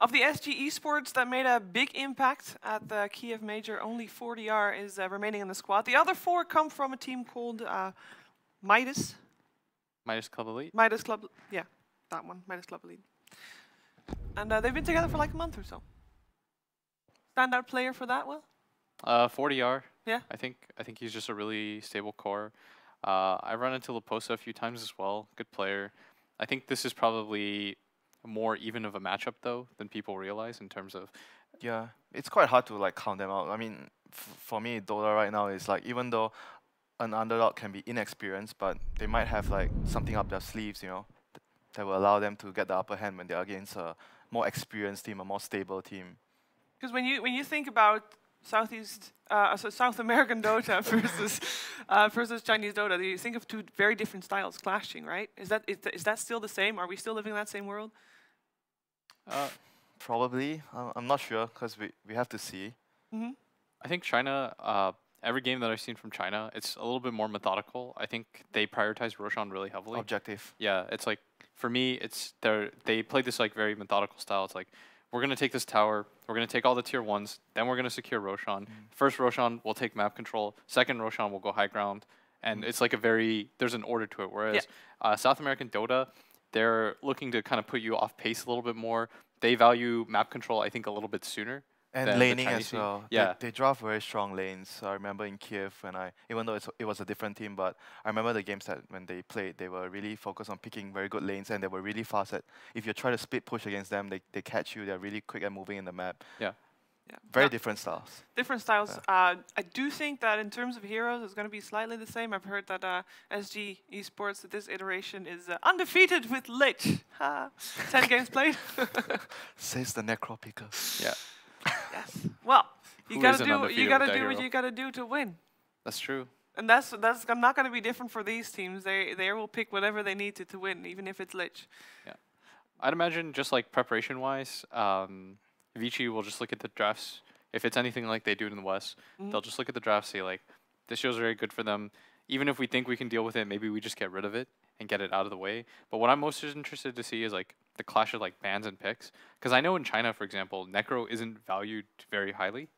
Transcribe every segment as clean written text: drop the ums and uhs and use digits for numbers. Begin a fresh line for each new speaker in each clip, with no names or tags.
Of the SG esports that made a big impact at the Kiev Major, only 4DR is remaining in the squad. The other 4 come from a team called Midas.
Midas Club Elite?
Midas Club, yeah, that one, Midas Club Elite. And they've been together for like a month or so. Standout player for that, Will?
40R.
Yeah.
I think he's just a really stable core. I've run into Laposa a few times as well. Good player. I think this is probably more even of a matchup though than people realize in terms of.
Yeah, it's quite hard to like count them out. I mean, for me, Dota right now is like, even though an underdog can be inexperienced, but they might have like something up their sleeves, you know, that will allow them to get the upper hand when they're against a more experienced team, a more stable team.
Because when you think about South American Dota versus Chinese Dota, you think of 2 very different styles clashing, right? Is that still the same? Are we still living in that same world?
Probably. I'm not sure because we have to see.
Mm-hmm.
I think China, every game that I've seen from China, it's a little bit more methodical. I think they prioritize Roshan really heavily.
Objective.
Yeah, it's like, for me, they play this like very methodical style. It's like, we're going to take this tower, we're going to take all the tier 1s, then we're going to secure Roshan. First Roshan will take map control, second Roshan will go high ground. And it's like there's an order to it. Whereas South American Dota, they're looking to kind of put you off pace a little bit more. They value map control, I think, a little bit sooner.
And laning as well.
Yeah.
They draft very strong lanes. I remember in Kiev even though it was a different team, but I remember the games that when they played, they were really focused on picking very good lanes, and they were really fast at, if you try to split push against them, they catch you, they're really quick at moving in the map.
Yeah.
Yeah.
Very different styles.
Different styles. I do think that in terms of heroes, it's going to be slightly the same. I've heard that SG Esports at this iteration is undefeated with Lich. 10 games played.
Says the Necro Picker.
Yeah.
Yes. Well, you gotta
isn't
do
undefeated
what
with that
you gotta do to win.
That's true.
And that's not going to be different for these teams. They will pick whatever they need to win, even if it's Lich.
Yeah. I'd imagine just like preparation-wise, Vici will just look at the drafts. If it's anything like they do in the West, they'll just look at the drafts, say like, this show's very good for them. Even if we think we can deal with it, maybe we just get rid of it and get it out of the way. But what I'm most interested to see is like the clash of like bans and picks. Because I know in China, for example, Necro isn't valued very highly.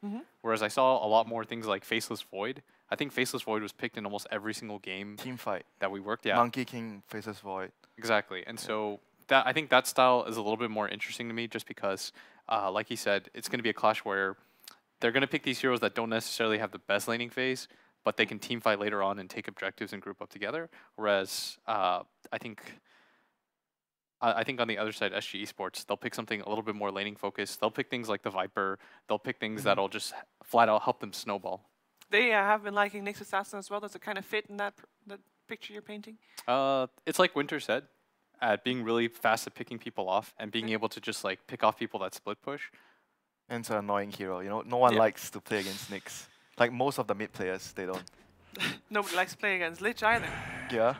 Whereas I saw a lot more things like Faceless Void. I think Faceless Void was picked in almost every single game
Team fight.
that we worked. Yeah.
Monkey King Faceless Void.
Exactly. And so I think that style is a little bit more interesting to me just because, like he said, it's going to be a clash where they're going to pick these heroes that don't necessarily have the best laning phase, but they can team fight later on and take objectives and group up together. Whereas I think on the other side, SG Esports, they'll pick something a little bit more laning focused. They'll pick things like the Viper. They'll pick things that'll just flat out help them snowball.
They have been liking Nyx Assassin as well. Does it kind of fit in that picture you're painting?
It's like Winter said, at being really fast at picking people off and being able to just like pick off people that split push.
And it's an annoying hero. You know, no one likes to play against Nyx. Like most of the mid players, they don't.
Nobody likes playing against Lich either.
Yeah.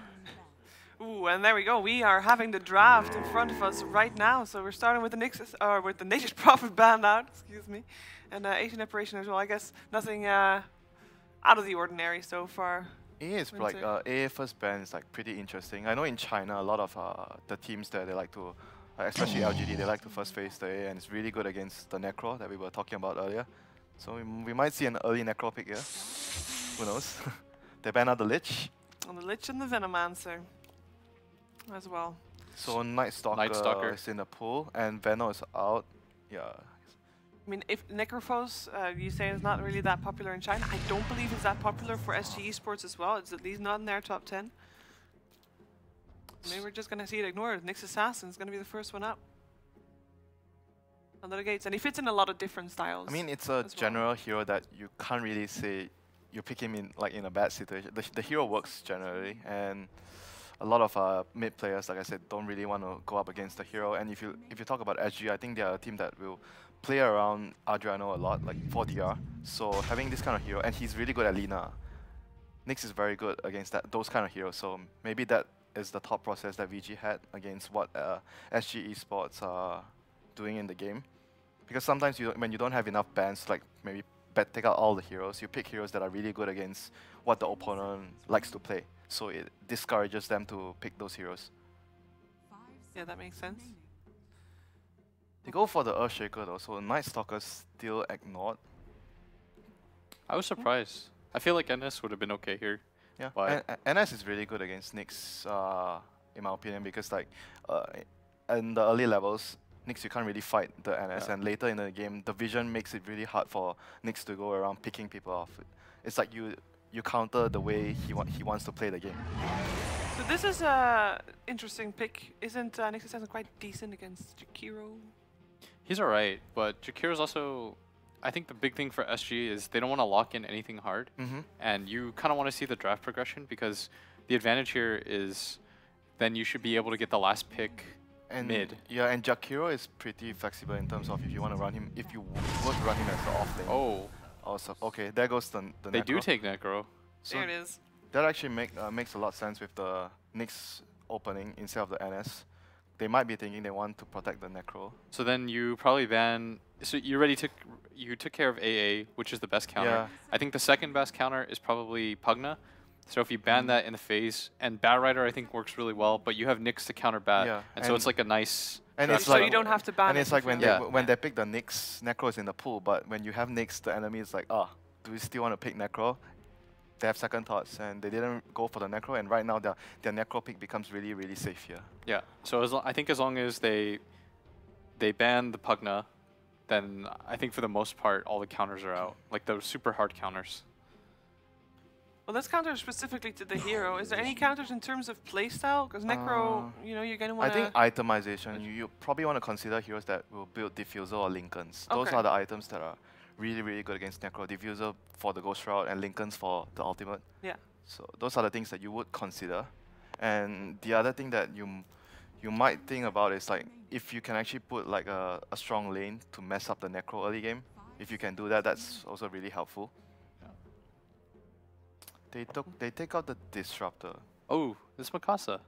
Ooh, and there we go. We are having the draft in front of us right now. So we're starting with the Nyx, with the Nature's Prophet band out, excuse me, and Asian Apparition as well. I guess nothing out of the ordinary so far.
Is like AA first ban is like pretty interesting. I know in China a lot of the teams there, they like to, especially LGD, they like to first face the AA, and it's really good against the Necro that we were talking about earlier. So we might see an early Necro pick here. Who knows? They ban out the Lich.
And the Lich and the Venomancer as well.
So Night Stalker is in the pool and Veno is out. Yeah.
I mean, if Necrophos, you say is not really that popular in China, I don't believe it's that popular for SG Esports as well. It's at least not in their top 10. Maybe we're just going to see it ignored. Nyx Assassin is going to be the first one up. Under the gates. And he fits in a lot of different styles.
I mean, it's a general hero that you can't really say you pick him in like in a bad situation. The hero works generally, and a lot of mid players, like I said, don't really want to go up against the hero. And if you talk about SG, I think they are a team that will play around Adriano a lot, like 4DR. So having this kind of hero, and he's really good at Lina. Nyx is very good against those kind of heroes. So maybe that is the thought process that VG had against what SG Esports are doing in the game. Because sometimes when you don't have enough bans, like maybe take out all the heroes, you pick heroes that are really good against what the opponent likes to play. So it discourages them to pick those heroes.
Yeah, that makes sense.
They go for the Earthshaker though, so Night Stalker still ignored.
I was surprised. I feel like NS would have been okay here.
Yeah,
But
and NS is really good against Nyx, in my opinion, because like in the early levels, Nyx you can't really fight the NS, and later in the game, the vision makes it really hard for Nyx to go around picking people off. It's like you counter the way he wants to play the game.
So this is a interesting pick. Isn't Nyx Assassin quite decent against Jakiro?
he's alright, but Jakiro's also... I think the big thing for SG is they don't want to lock in anything hard, and you kind of want to see the draft progression, because the advantage here is then you should be able to get the last pick
And
mid.
Yeah, and Jakiro is pretty flexible in terms of if you want to run him, if you were to run him as the off lane.
Oh,
Also, okay, there goes the
they
Necro.
do take Necro.
So
There it is.
that actually makes a lot of sense with the Nyx opening instead of the NS. They might be thinking they want to protect the Necro.
So then you probably ban... So you already took care of AA, which is the best counter.
Yeah.
I think the second best counter is probably Pugna. So if you ban that in the phase, and Bat Rider I think works really well, but you have Nyx to counter Bat,
Yeah,
and so it's like a nice...
And
draft
it's
So
like
you don't have to ban
and
it
it's like
if
when
you-
they
Yeah.
when they pick the Nyx, Necro is in the pool, but when you have Nyx, the enemy is like, do we still want to pick Necro? They have second thoughts, and they didn't go for the Necro, and right now their Necro pick becomes really, really safe here.
Yeah, so I think as long as they ban the Pugna, then I think for the most part all the counters are out, like those super hard counters.
Well, let's counter specifically to the hero. Is there any counters in terms of playstyle? Because Necro, you know, you're gonna
I
want
think itemization, you probably want to consider heroes that will build Diffuser or Lincolns. Those
Okay.
are the items that are really, really good against Necro. Diffuser for the Ghost Shroud and Lincolns for the ultimate.
Yeah.
So those are the things that you would consider. And the other thing that you might think about is like if you can actually put like a strong lane to mess up the Necro early game. If you can do that, that's also really helpful. They take out the Disruptor.
Oh, this is Mikasa.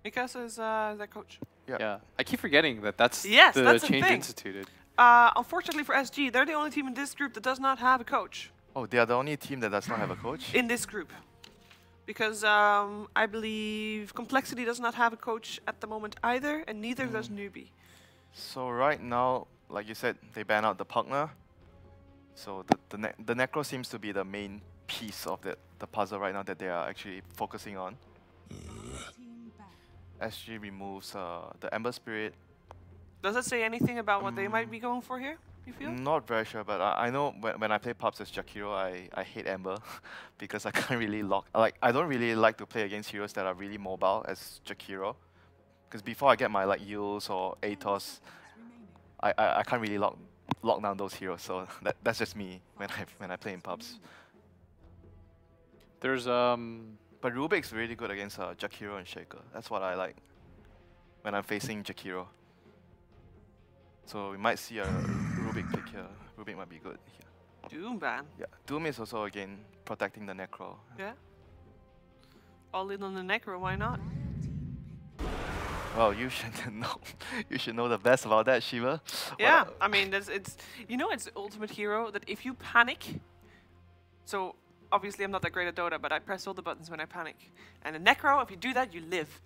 Mikasa is their coach.
Yeah, I keep forgetting that that's
Yes,
the
that's the
change
thing.
instituted.
Unfortunately for SG, they're the only team in this group that does not have a coach.
Oh, they are the only team that does not have a coach?
In this group. Because I believe Complexity does not have a coach at the moment either, and neither does Newbie.
So right now, like you said, they ban out the Pugna. So the Necro seems to be the main piece of the puzzle right now that they are actually focusing on. SG removes the Ember Spirit.
Does that say anything about what they might be going for here, you feel?
Not very sure, but I know when I play pubs as Jakiro, I hate Ember because I can't really lock. I don't really like to play against heroes that are really mobile as Jakiro. Because before I get my like Yules or Atos, I can't really lock down those heroes. So that's just me when I play in pubs.
There's
But Rubik's really good against Jakiro and Shaker. That's what I like when I'm facing Jakiro. So we might see a Rubik pick here. Rubik might be good here.
Doom ban.
Yeah, Doom is also again protecting the Necro.
Yeah. All in on the Necro, why not?
Well, you should know. You should know the best about that, Shiva.
Yeah,
Well,
I mean, it's you know, it's the ultimate hero that if you panic. So obviously, I'm not that great at Dota, but I press all the buttons when I panic. And a Necro, if you do that, you live.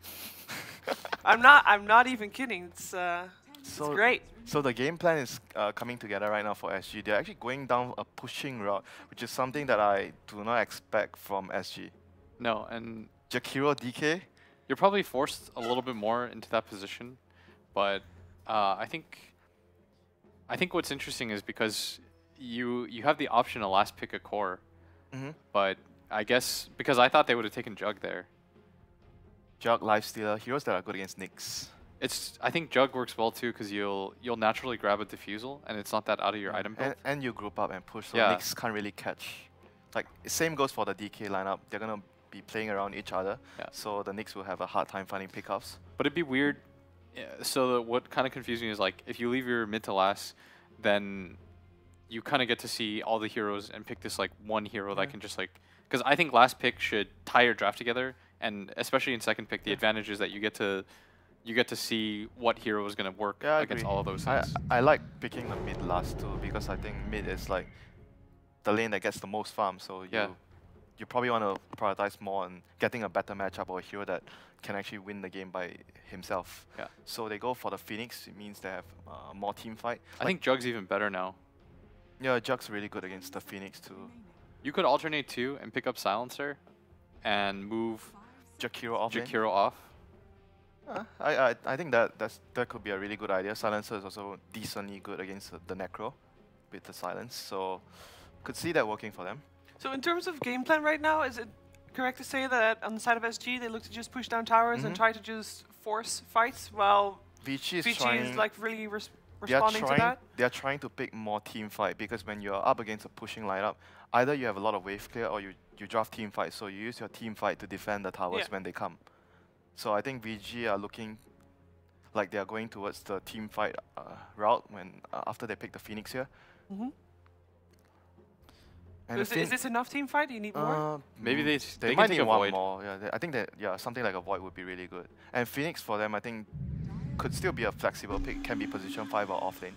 I'm not even kidding. It's great.
So the game plan is coming together right now for SG. They're actually going down a pushing route, which is something that I do not expect from SG.
no, and
Jakiro DK.
you're probably forced a little bit more into that position, but I think what's interesting is because you have the option to last pick a core, but I guess because I thought they would have taken Jug there.
Jug, Lifestealer, heroes that are good against Nyx.
I think Jug works well too because you'll naturally grab a Diffusal and it's not that out of your item build.
And you group up and push, so
Yeah.
Nyx can't really catch. Like, same goes for the DK lineup. They're going to be playing around each other,
Yeah.
so the Nyx will have a hard time finding pickups.
But it'd be weird. So what kind of confused me is like if you leave your mid to last, then you kind of get to see all the heroes and pick this like one hero that can just like, because I think last pick should tie your draft together, and especially in second pick, the advantage is that you get to see what hero is going to work
Yeah, I
against
agree.
all of those things.
I like picking the mid last too, because I think mid is like the lane that gets the most farm, so
Yeah.
you probably want to prioritize more on getting a better matchup or a hero that can actually win the game by himself.
Yeah.
So they go for the Phoenix. It means they have more team fight.
I think Jug's even better now.
Yeah, Jug's really good against the Phoenix too.
You could alternate too and pick up Silencer and move
Jakiro off lane.
Jakiro off.
I think that could be a really good idea. Silencer is also decently good against the Necro with the silence, so could see that working for them.
So in terms of game plan right now, is it correct to say that on the side of SG they look to just push down towers and try to just force fights while
Vici is
VG
trying.
is like really responding to that?
They are trying to pick more team fight because when you're up against a pushing lineup, either you have a lot of wave clear or you draft team fight. So you use your team fight to defend the towers when they come. So I think VG are looking like they are going towards the team fight route when after they pick the Phoenix here. And
Is this enough team fight? Do you need more?
Maybe they
might
can
need
take a
one
Void.
more. Yeah, I think that something like a Void would be really good. And Phoenix for them, I think, could still be a flexible pick. Can be position 5 or off lane.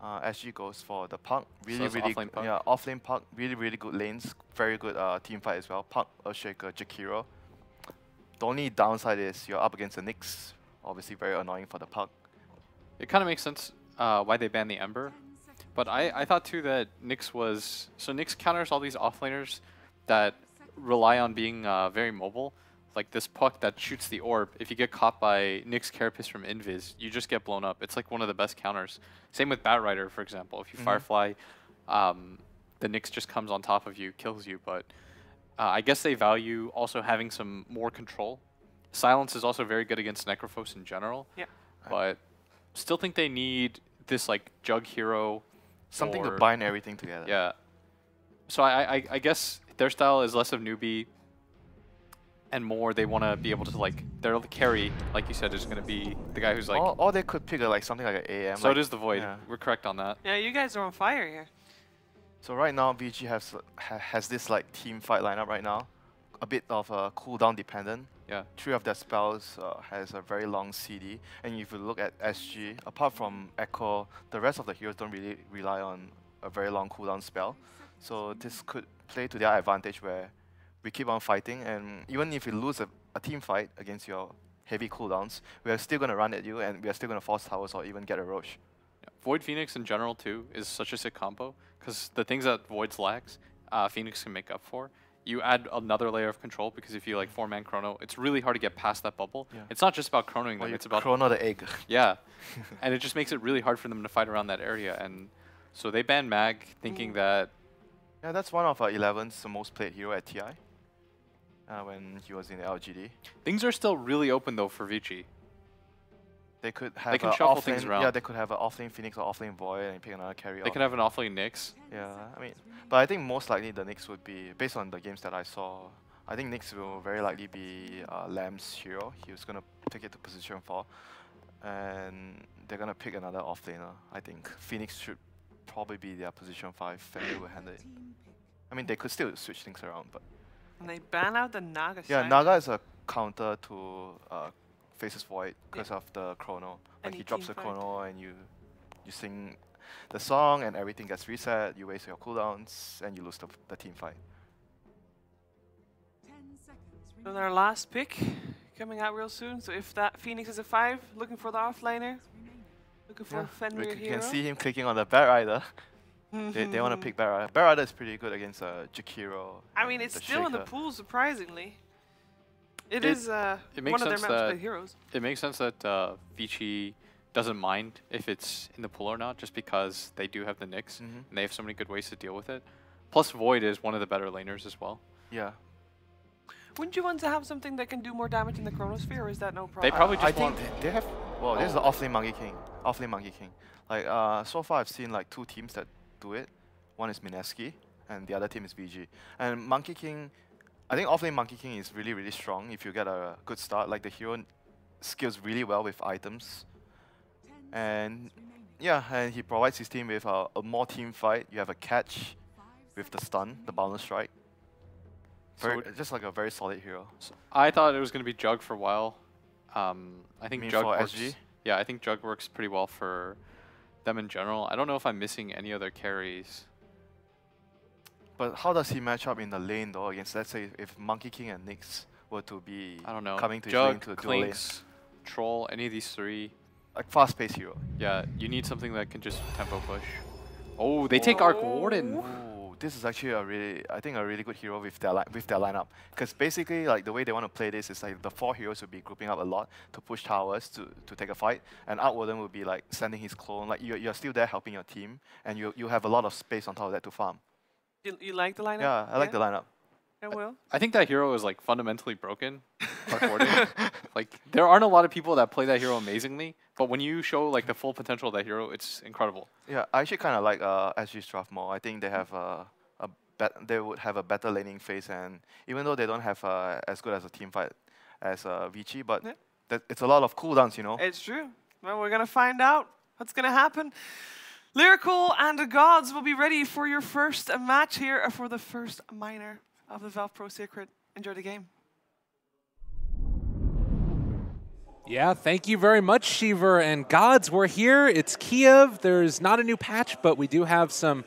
SG goes for the Puck. Really
offlane Puck.
Yeah, off lane Puck. Really good lanes. Very good team fight as well. Puck, Earthshaker, Jakiro. The only downside is you're up against the Nyx. Obviously very annoying for the Puck.
It kind of makes sense why they banned the Ember. But I thought too that Nyx was... So Nyx counters all these offlaners that rely on being very mobile. Like this Puck that shoots the orb. If you get caught by Nyx Carapace from Invis, you just get blown up. It's like one of the best counters. Same with Batrider, for example. If you Firefly, the Nyx just comes on top of you, kills you. But I guess they value also having some more control. Silence is also very good against Necrophos in general.
Yeah.
But still think they need this like Jug hero.
Something to bind everything together.
Yeah. So I guess their style is less of newbie and more they want to be able to like, their carry, like you said, is going to be the guy who's like...
Or they could pick something like an AM.
So
like,
it is the Void.
Yeah.
We're correct on that.
Yeah, you guys are on fire here.
So right now, VG has this like team fight lineup right now. A bit of a cooldown dependent.
Yeah.
3 of their spells has a very long CD. And if you look at SG, apart from Echo, the rest of the heroes don't really rely on a very long cooldown spell. So this could play to their advantage where we keep on fighting, and even if we lose a team fight against your heavy cooldowns, we are still going to run at you and we are still going to force towers or even get a Roche.
Yeah. Void Phoenix in general too is such a sick combo because the things that Void's lacks, Phoenix can make up for. You add another layer of control because if you like 4-man chrono, it's really hard to get past that bubble.
Yeah.
It's not just about chronoing them, it's about
chrono the egg.
Yeah, and it just makes it really hard for them to fight around that area. And so they banned Mag, thinking that...
Yeah, that's one of 11's most played hero at TI when he was in LGD.
Things are still really open though for Vici.
They could have
they can shuffle things around.
Yeah, they could have an offlane Phoenix or offlane Void and pick another carry.
They can have an offlane Nyx.
Yeah, I mean, but I think most likely the Nyx would be, based on the games that I saw, I think Nyx will very likely be Lamb's hero. He was going to take it to position 4. And they're going to pick another offlaner, I think. Phoenix should probably be their position 5 and they will handle it. I mean, they could still switch things around, but...
And they ban out the Naga
Yeah,
side.
Naga is a counter to Faces Void because of the chrono. Like
Any
he drops
team
the
fight.
chrono and you sing the song and everything gets reset, you waste your cooldowns and you lose the team fight.
So their last pick coming out real soon. So if that Phoenix is a 5, looking for the offlaner, looking for Fenrir
You
hero.
can see him clicking on the Batrider. They want to pick Batrider. Batrider is pretty good against Jakiro.
I mean, it's
the
still in the
Shaker.
pool, surprisingly. It is one
makes
of their
sense
most
that
played heroes.
It makes sense that Vici doesn't mind if it's in the pool or not, just because they do have the Nyx, and they have so many good ways to deal with it. Plus, Void is one of the better laners as well.
Yeah.
Wouldn't you want to have something that can do more damage in the Chronosphere, or is that no problem?
They probably
I
just
think
want...
they have. Well, this is the offlane Monkey King. Offlane Monkey King. Like so far, I've seen like 2 teams that do it. One is Mineski, and the other team is VG. And Monkey King, I think offlane Monkey King is really strong if you get a good start. Like the hero skills really well with items, and yeah, and he provides his team with a more team fight. You have a catch with the stun, the boundless strike. Just like a very solid hero.
So I thought it was going to be Jug for a while. I think
mean
Jug
for
works.
SG?
Yeah, I think Jug works pretty well for them in general. I don't know if I'm missing any other carries.
But how does he match up in the lane though against, let's say, if Monkey King and Nyx were to be
I don't know.
coming to his lane
Jug,
to dual lane?
Clinks, Troll, any of these three.
Like fast-paced hero.
Yeah, you need something that can just tempo push. Oh, they take Arc Warden.
Ooh, this is actually I think a really good hero with their lineup. Because basically, like the way they want to play this is like the 4 heroes will be grouping up a lot to push towers to take a fight, and Arc Warden will be like sending his clone. Like you're still there helping your team, and you have a lot of space on top of that to farm.
You like the lineup?
Yeah, I like the lineup.
I will.
I think that hero is like fundamentally broken. Arc Warden. Like there aren't a lot of people that play that hero amazingly, but when you show like the full potential of that hero, it's incredible.
Yeah, I actually kind of like SG's draft more. I think they have they would have a better laning phase, and even though they don't have as good as a team fight as Vici, but it's a lot of cooldowns, you know.
It's true. Well, we're gonna find out what's gonna happen. Lyrical and the Gods will be ready for your first match here for the first minor of the Valve Pro Secret. Enjoy the game.
Yeah, thank you very much, Shiver and Gods. We're here. It's Kiev. There's not a new patch, but we do have some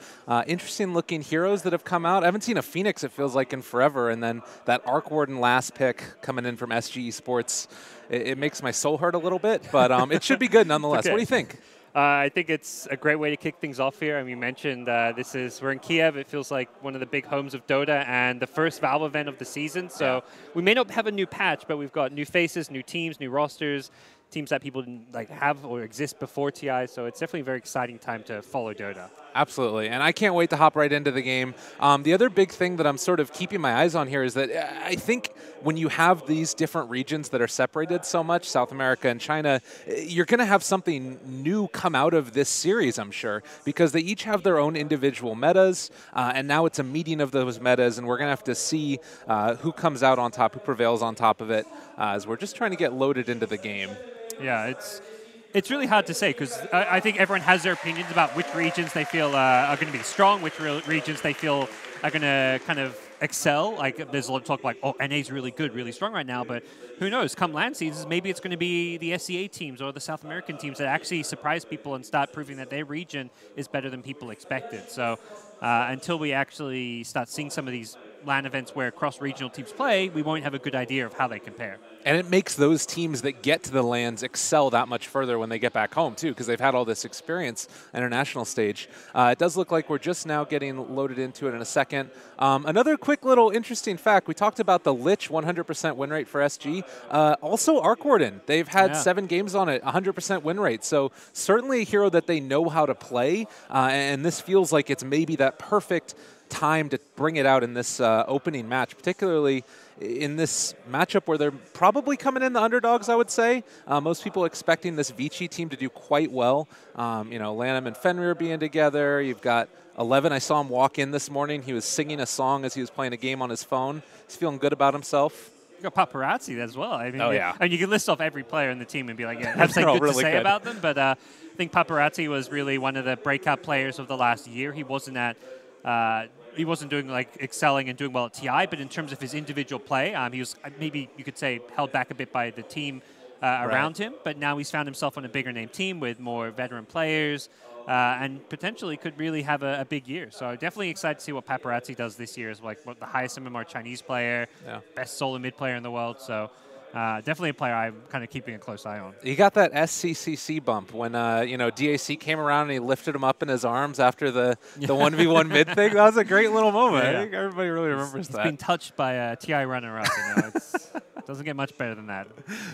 interesting-looking heroes that have come out. I haven't seen a Phoenix, it feels like, in forever. And then that Arc Warden last pick coming in from SG Esports, it makes my soul hurt a little bit, but it should be good nonetheless.
Okay.
What do you think?
I think it's a great way to kick things off here. I mean, you mentioned we're in Kiev. It feels like one of the big homes of Dota and the first Valve event of the season. So we may not have a new patch, but we've got new faces, new teams, new rosters, teams that people didn't like have or exist before TI. So it's definitely a very exciting time to follow Dota.
Absolutely, and I can't wait to hop right into the game. The other big thing that I'm sort of keeping my eyes on here is that I think when you have these different regions that are separated so much, South America and China, you're going to have something new come out of this series, I'm sure, because they each have their own individual metas, and now it's a meeting of those metas, and we're going to have to see who comes out on top, who prevails on top of it, as we're just trying to get loaded into the game.
Yeah, it's really hard to say because I think everyone has their opinions about which regions they feel are going to be strong, which regions they feel are going to kind of excel. Like there's a lot of talk like, oh, NA's really good, really strong right now, but who knows? Come LAN seasons, maybe it's going to be the SEA teams or the South American teams that actually surprise people and start proving that their region is better than people expected. So until we actually start seeing some of these LAN events where cross-regional teams play, we won't have a good idea of how they compare.
And it makes those teams that get to the LANs excel that much further when they get back home, too, because they've had all this experience international stage. It does look like we're just now getting loaded into it in a second. Another quick little interesting fact, we talked about the Lich 100% win rate for SG. Also, Arc Warden, they've had 7 games on it, 100% win rate. So certainly a hero that they know how to play, and this feels like it's maybe that perfect time to bring it out in this opening match, particularly in this matchup where they're probably coming in the underdogs, I would say. Most people expecting this Vici team to do quite well. You know, Lanham and Fenrir being together. You've got 11. I saw him walk in this morning. He was singing a song as he was playing a game on his phone. He's feeling good about himself.
You got Paparazzi as well. I mean,
yeah.
And you can list off every player in the team and be like, yeah, have something good
really
to say
good
about them. But I think Paparazzi was really one of the breakout players of the last year. He wasn't doing like excelling and doing well at TI, but in terms of his individual play, he was maybe you could say held back a bit by the team around him. But now he's found himself on a bigger name team with more veteran players, and potentially could really have a big year. So definitely excited to see what Paparazzi does this year. Is like what the highest MMR Chinese player, best solo mid player in the world. So. Definitely a player I'm kind of keeping a close eye on.
He got that SCCC bump when you know, DAC came around and he lifted him up in his arms after the 1v1 mid thing. That was a great little moment.
Yeah.
I think everybody really remembers that.
He's been touched by a TI runner-up. You know, it doesn't get much better than that.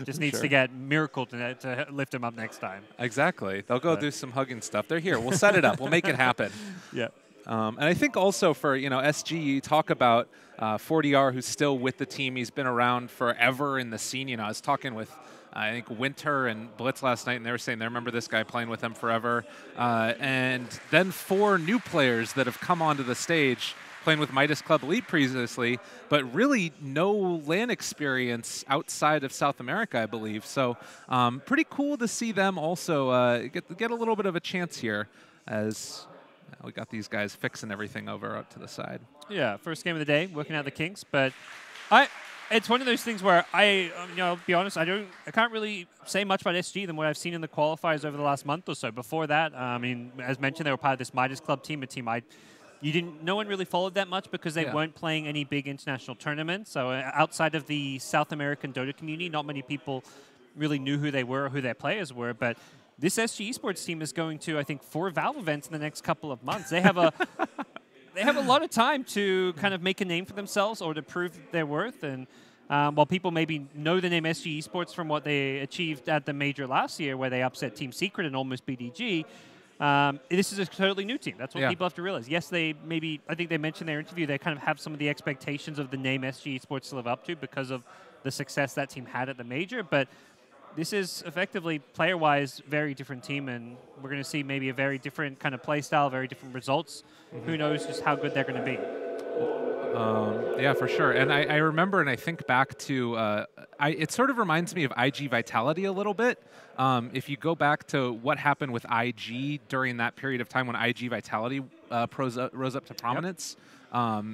Just needs to get Miracle to lift him up next time.
Exactly. They'll go do some hugging stuff. They're here. We'll set it up. We'll make it happen.
Yeah.
And I think also for, you know, SG, you talk about 40R, who's still with the team. He's been around forever in the scene. You know, I was talking with, I think, Winter and Blitz last night, and they were saying they remember this guy playing with them forever. And then 4 new players that have come onto the stage playing with Midas Club Elite previously, but really no LAN experience outside of South America, I believe. So pretty cool to see them also get a little bit of a chance here as we got these guys fixing everything over up to the side.
Yeah, first game of the day, working out the kinks, but it's one of those things where you know, be honest, I can't really say much about SG than what I've seen in the qualifiers over the last month or so. Before that, I mean, as mentioned, they were part of this Midas Club team, a team I no one really followed that much because they weren't playing any big international tournaments. So outside of the South American Dota community, not many people really knew who they were or who their players were. But this SG Esports team is going to, I think, 4 Valve events in the next couple of months. They have a they have a lot of time to kind of make a name for themselves or to prove their worth. And while people maybe know the name SG Esports from what they achieved at the major last year, where they upset Team Secret and almost BDG, this is a totally new team. That's what people have to realize. Yes, I think they mentioned in their interview, they kind of have some of the expectations of the name SG Esports to live up to because of the success that team had at the major. But this is effectively, player-wise, very different team, and we're going to see maybe a very different kind of play style, very different results. Who knows just how good they're going to be.
Yeah, for sure. And I remember, and I think back to, it sort of reminds me of IG Vitality a little bit. If you go back to what happened with IG during that period of time when IG Vitality rose up to prominence,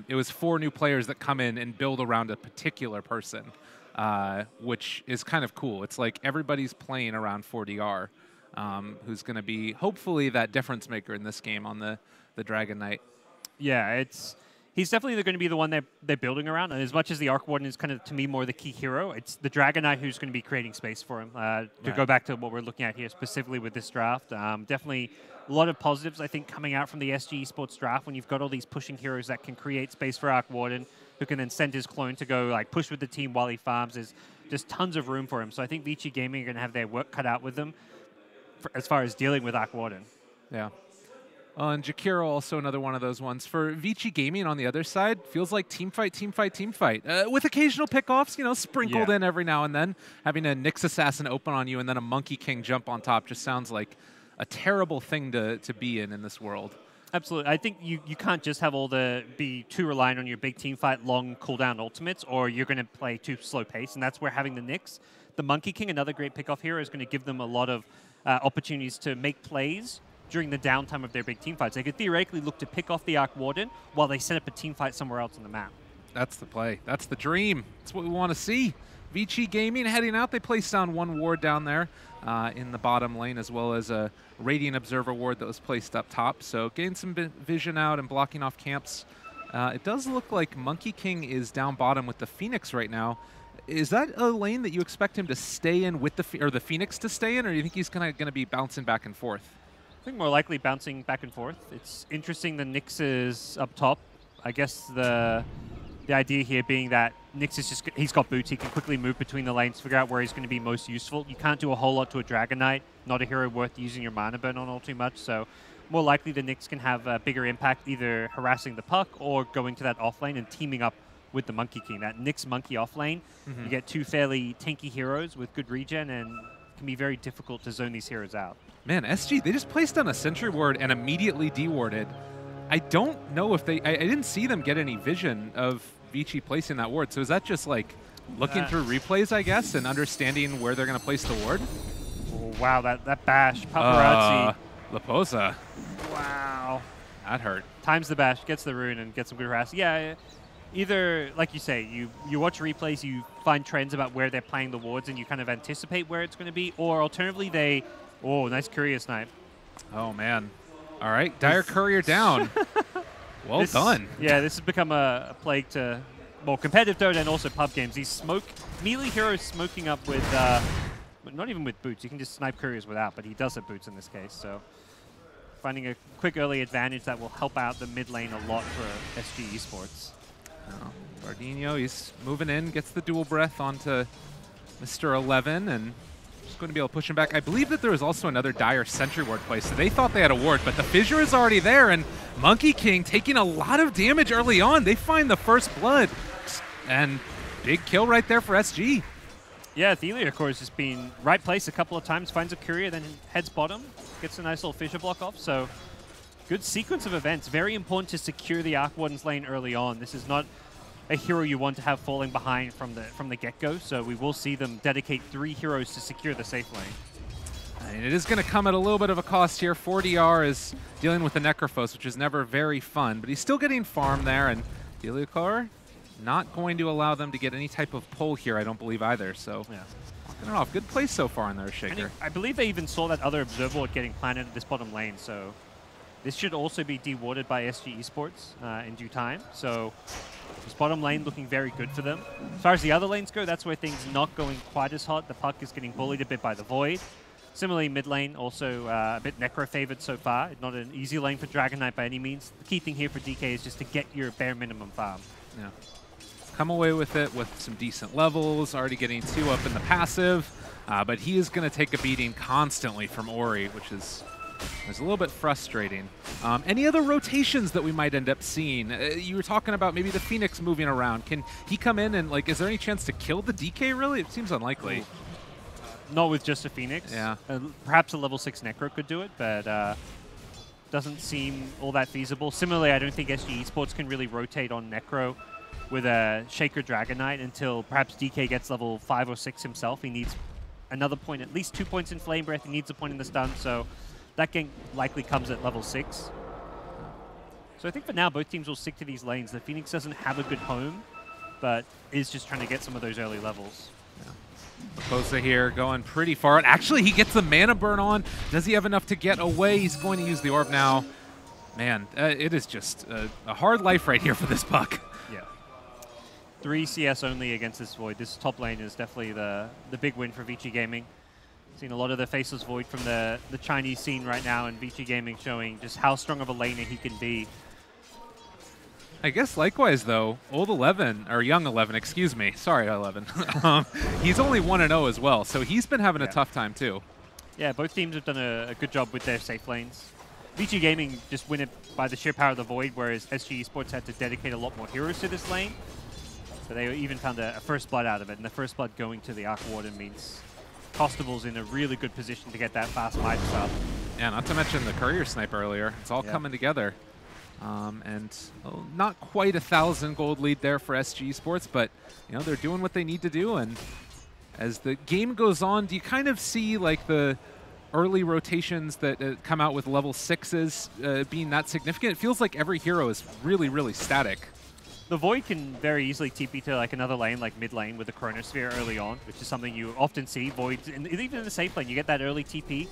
it was 4 new players that come in and build around a particular person, which is kind of cool. It's like everybody's playing around 4DR, who's going to be hopefully that difference maker in this game on the Dragon Knight.
Yeah, he's definitely going to be the one they're building around. And as much as the Arc Warden is kind of, to me, more the key hero, it's the Dragon Knight who's going to be creating space for him. To go back to what we're looking at here specifically with this draft, definitely a lot of positives, I think, coming out from the SG Esports draft when you've got all these pushing heroes that can create space for Arc Warden, who can then send his clone to go like push with the team while he farms. There's just tons of room for him. So I think Vici Gaming are going to have their work cut out with them as far as dealing with Arc Warden.
Yeah. And Jakiro also another one of those ones. For Vici Gaming on the other side, feels like team fight, with occasional pickoffs, sprinkled in every now and then. Having a Nyx Assassin open on you and then a Monkey King jump on top just sounds like a terrible thing to be in this world.
Absolutely. I think you can't just have be too reliant on your big team fight, long cooldown ultimates, or you're going to play too slow pace, and that's where having the Nyx, the Monkey King, another great pickoff hero, is going to give them a lot of opportunities to make plays during the downtime of their big team fights. They could theoretically look to pick off the Arc Warden while they set up a team fight somewhere else on the map.
That's the play. That's the dream. That's what we want to see. Vici Gaming heading out. They placed down 1 ward down there in the bottom lane, as well as a Radiant Observer ward that was placed up top. So getting some vision out and blocking off camps. It does look like Monkey King is down bottom with the Phoenix right now. Is that a lane that you expect him to stay in with the Phoenix to stay in, or do you think he's going to be bouncing back and forth?
I think more likely bouncing back and forth. It's interesting the Nyx is up top. I guess the idea here being that Nyx is he's got boots. He can quickly move between the lanes, figure out where he's going to be most useful. You can't do a whole lot to a Dragon Knight. Not a hero worth using your mana burn on all too much. So more likely the Nyx can have a bigger impact, either harassing the puck or going to that off lane and teaming up with the Monkey King. That Nyx Monkey off lane, you get 2 fairly tanky heroes with good regen, and it can be very difficult to zone these heroes out.
Man, SG, they just placed down a sentry ward and immediately dewarded. I don't know if I didn't see them get any vision of Vici placing that ward. So is that just like looking through replays, I guess, and understanding where they're going to place the ward?
Oh, wow, that bash. Paparazzi.
Laposa.
Wow.
That hurt.
Times the bash, gets the rune, and gets some good harass. Yeah, either, like you say, you watch replays, you find trends about where they're playing the wards, and you kind of anticipate where it's going to be, or alternatively oh, nice courier snipe.
Oh, man. All right, Dire Courier down. Well done.
Yeah, this has become a plague to more competitive Dota and also pub games. These melee heroes smoking up with, not even with boots. You can just snipe couriers without, but he does have boots in this case. So finding a quick early advantage that will help out the mid lane a lot for SG Esports.
Oh, Bardino, he's moving in, gets the dual breath onto Mr. 11, and just going to be able to push him back. I believe that there was also another Dire sentry ward place, so they thought they had a ward, but the fissure is already there, and Monkey King taking a lot of damage early on. They find the first blood, and big kill right there for SG.
Yeah, Thelia, of course, has been right place a couple of times, finds a courier, then heads bottom, gets a nice little fissure block off, so good sequence of events. Very important to secure the Arc Warden's lane early on. This is not a hero you want to have falling behind from the get-go, so we will see them dedicate 3 heroes to secure the safe lane.
And it is going to come at a little bit of a cost here. 4DR is dealing with the Necrophos, which is never very fun, but he's still getting farm there, and Deliacar not going to allow them to get any type of pull here, I don't believe either, so
yeah.
Walking it off. Good play so far in their Shaker.
I believe they even saw that other Observer Ward getting planted at this bottom lane, so This should also be dewarded by SG Esports in due time. So this bottom lane looking very good for them. As far as the other lanes go, that's where things not going quite as hot. The puck is getting bullied a bit by the Void. Similarly, mid lane also a bit Necro favored so far. Not an easy lane for Dragon Knight by any means. The key thing here for DK is just to get your bare minimum farm.
Yeah. Come away with it with some decent levels, already getting 2 up in the passive, but he is going to take a beating constantly from Ori, which is a little bit frustrating. Any other rotations that we might end up seeing? You were talking about maybe the Phoenix moving around. Can he come in and, like, is there any chance to kill the DK, really? It seems unlikely.
Not with just a Phoenix.
Yeah.
Perhaps a level 6 Necro could do it, but doesn't seem all that feasible. Similarly, I don't think SG Esports can really rotate on Necro with a Shaker Dragon Knight until perhaps DK gets level 5 or 6 himself. He needs another point, at least 2 points in Flame Breath. He needs a point in the stun, so that game likely comes at level 6. So I think for now, both teams will stick to these lanes. The Phoenix doesn't have a good home, but is just trying to get some of those early levels.
Raposa here going pretty far. Actually, he gets the mana burn on. Does he have enough to get away? He's going to use the orb now. Man, it is just a hard life right here for this puck.
Yeah. 3 CS only against this Void. This top lane is definitely the big win for Vici Gaming. Seen a lot of the Faceless Void from the Chinese scene right now, and Vici Gaming showing just how strong of a laner he can be.
I guess likewise, though, old 11, or young 11, excuse me. Sorry, 11. He's only 1-0 as well, so he's been having a tough time, too.
Yeah, both teams have done a good job with their safe lanes. Vici Gaming just win it by the sheer power of the Void, whereas SG Esports had to dedicate a lot more heroes to this lane. So they even found a first blood out of it, and the first blood going to the Arc Warden means Costable's in a really good position to get that fast Midas up.
Yeah, not to mention the Courier Snipe earlier. It's all coming together. Not quite 1,000 gold lead there for SG Esports, but you know they're doing what they need to do. And as the game goes on, do you kind of see like the early rotations that come out with level 6s being that significant? It feels like every hero is really, really static.
The Void can very easily TP to like another lane, like mid lane with the Chronosphere early on, which is something you often see. Voids, even in the safe lane, you get that early TP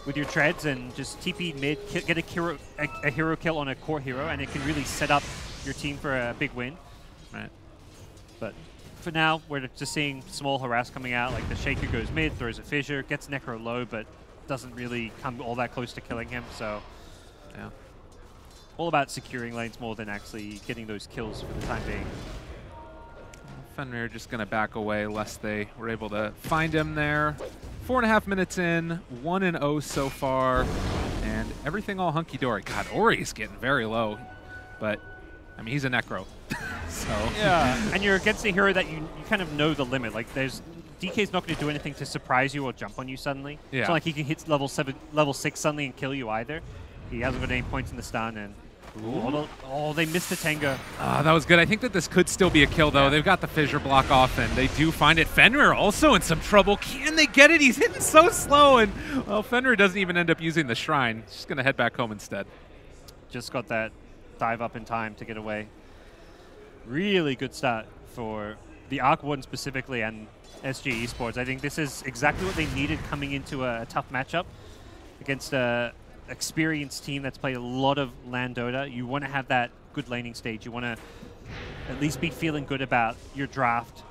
with your treads and just TP mid, get a hero kill on a core hero, and it can really set up your team for a big win.
Right.
But for now, we're just seeing small harass coming out, like the Shaker goes mid, throws a Fissure, gets Necro low, but doesn't really come all that close to killing him, so
yeah.
All about securing lanes more than actually getting those kills for the time being.
Fenrir just going to back away lest they were able to find him there. 4.5 minutes in, 1-0 so far, and everything all hunky-dory. God, Ori's getting very low, but, I mean, he's a Necro. So.
Yeah, and you're against a hero that you kind of know the limit. Like, DK's not going to do anything to surprise you or jump on you suddenly.
Yeah.
It's not like he can hit level 6 suddenly and kill you either. He hasn't got any points in the stun, and oh, they missed the Tenga.
That was good. I think that this could still be a kill, though. Yeah. They've got the fissure block off, and they do find it. Fenrir also in some trouble. Can they get it? He's hitting so slow, and well, Fenrir doesn't even end up using the shrine. He's just going to head back home instead.
Just got that dive up in time to get away. Really good start for the Arc Warden specifically and SG Esports. I think this is exactly what they needed coming into a tough matchup against a experienced team that's played a lot of LAN Dota. You want to have that good laning stage. You want to at least be feeling good about your draft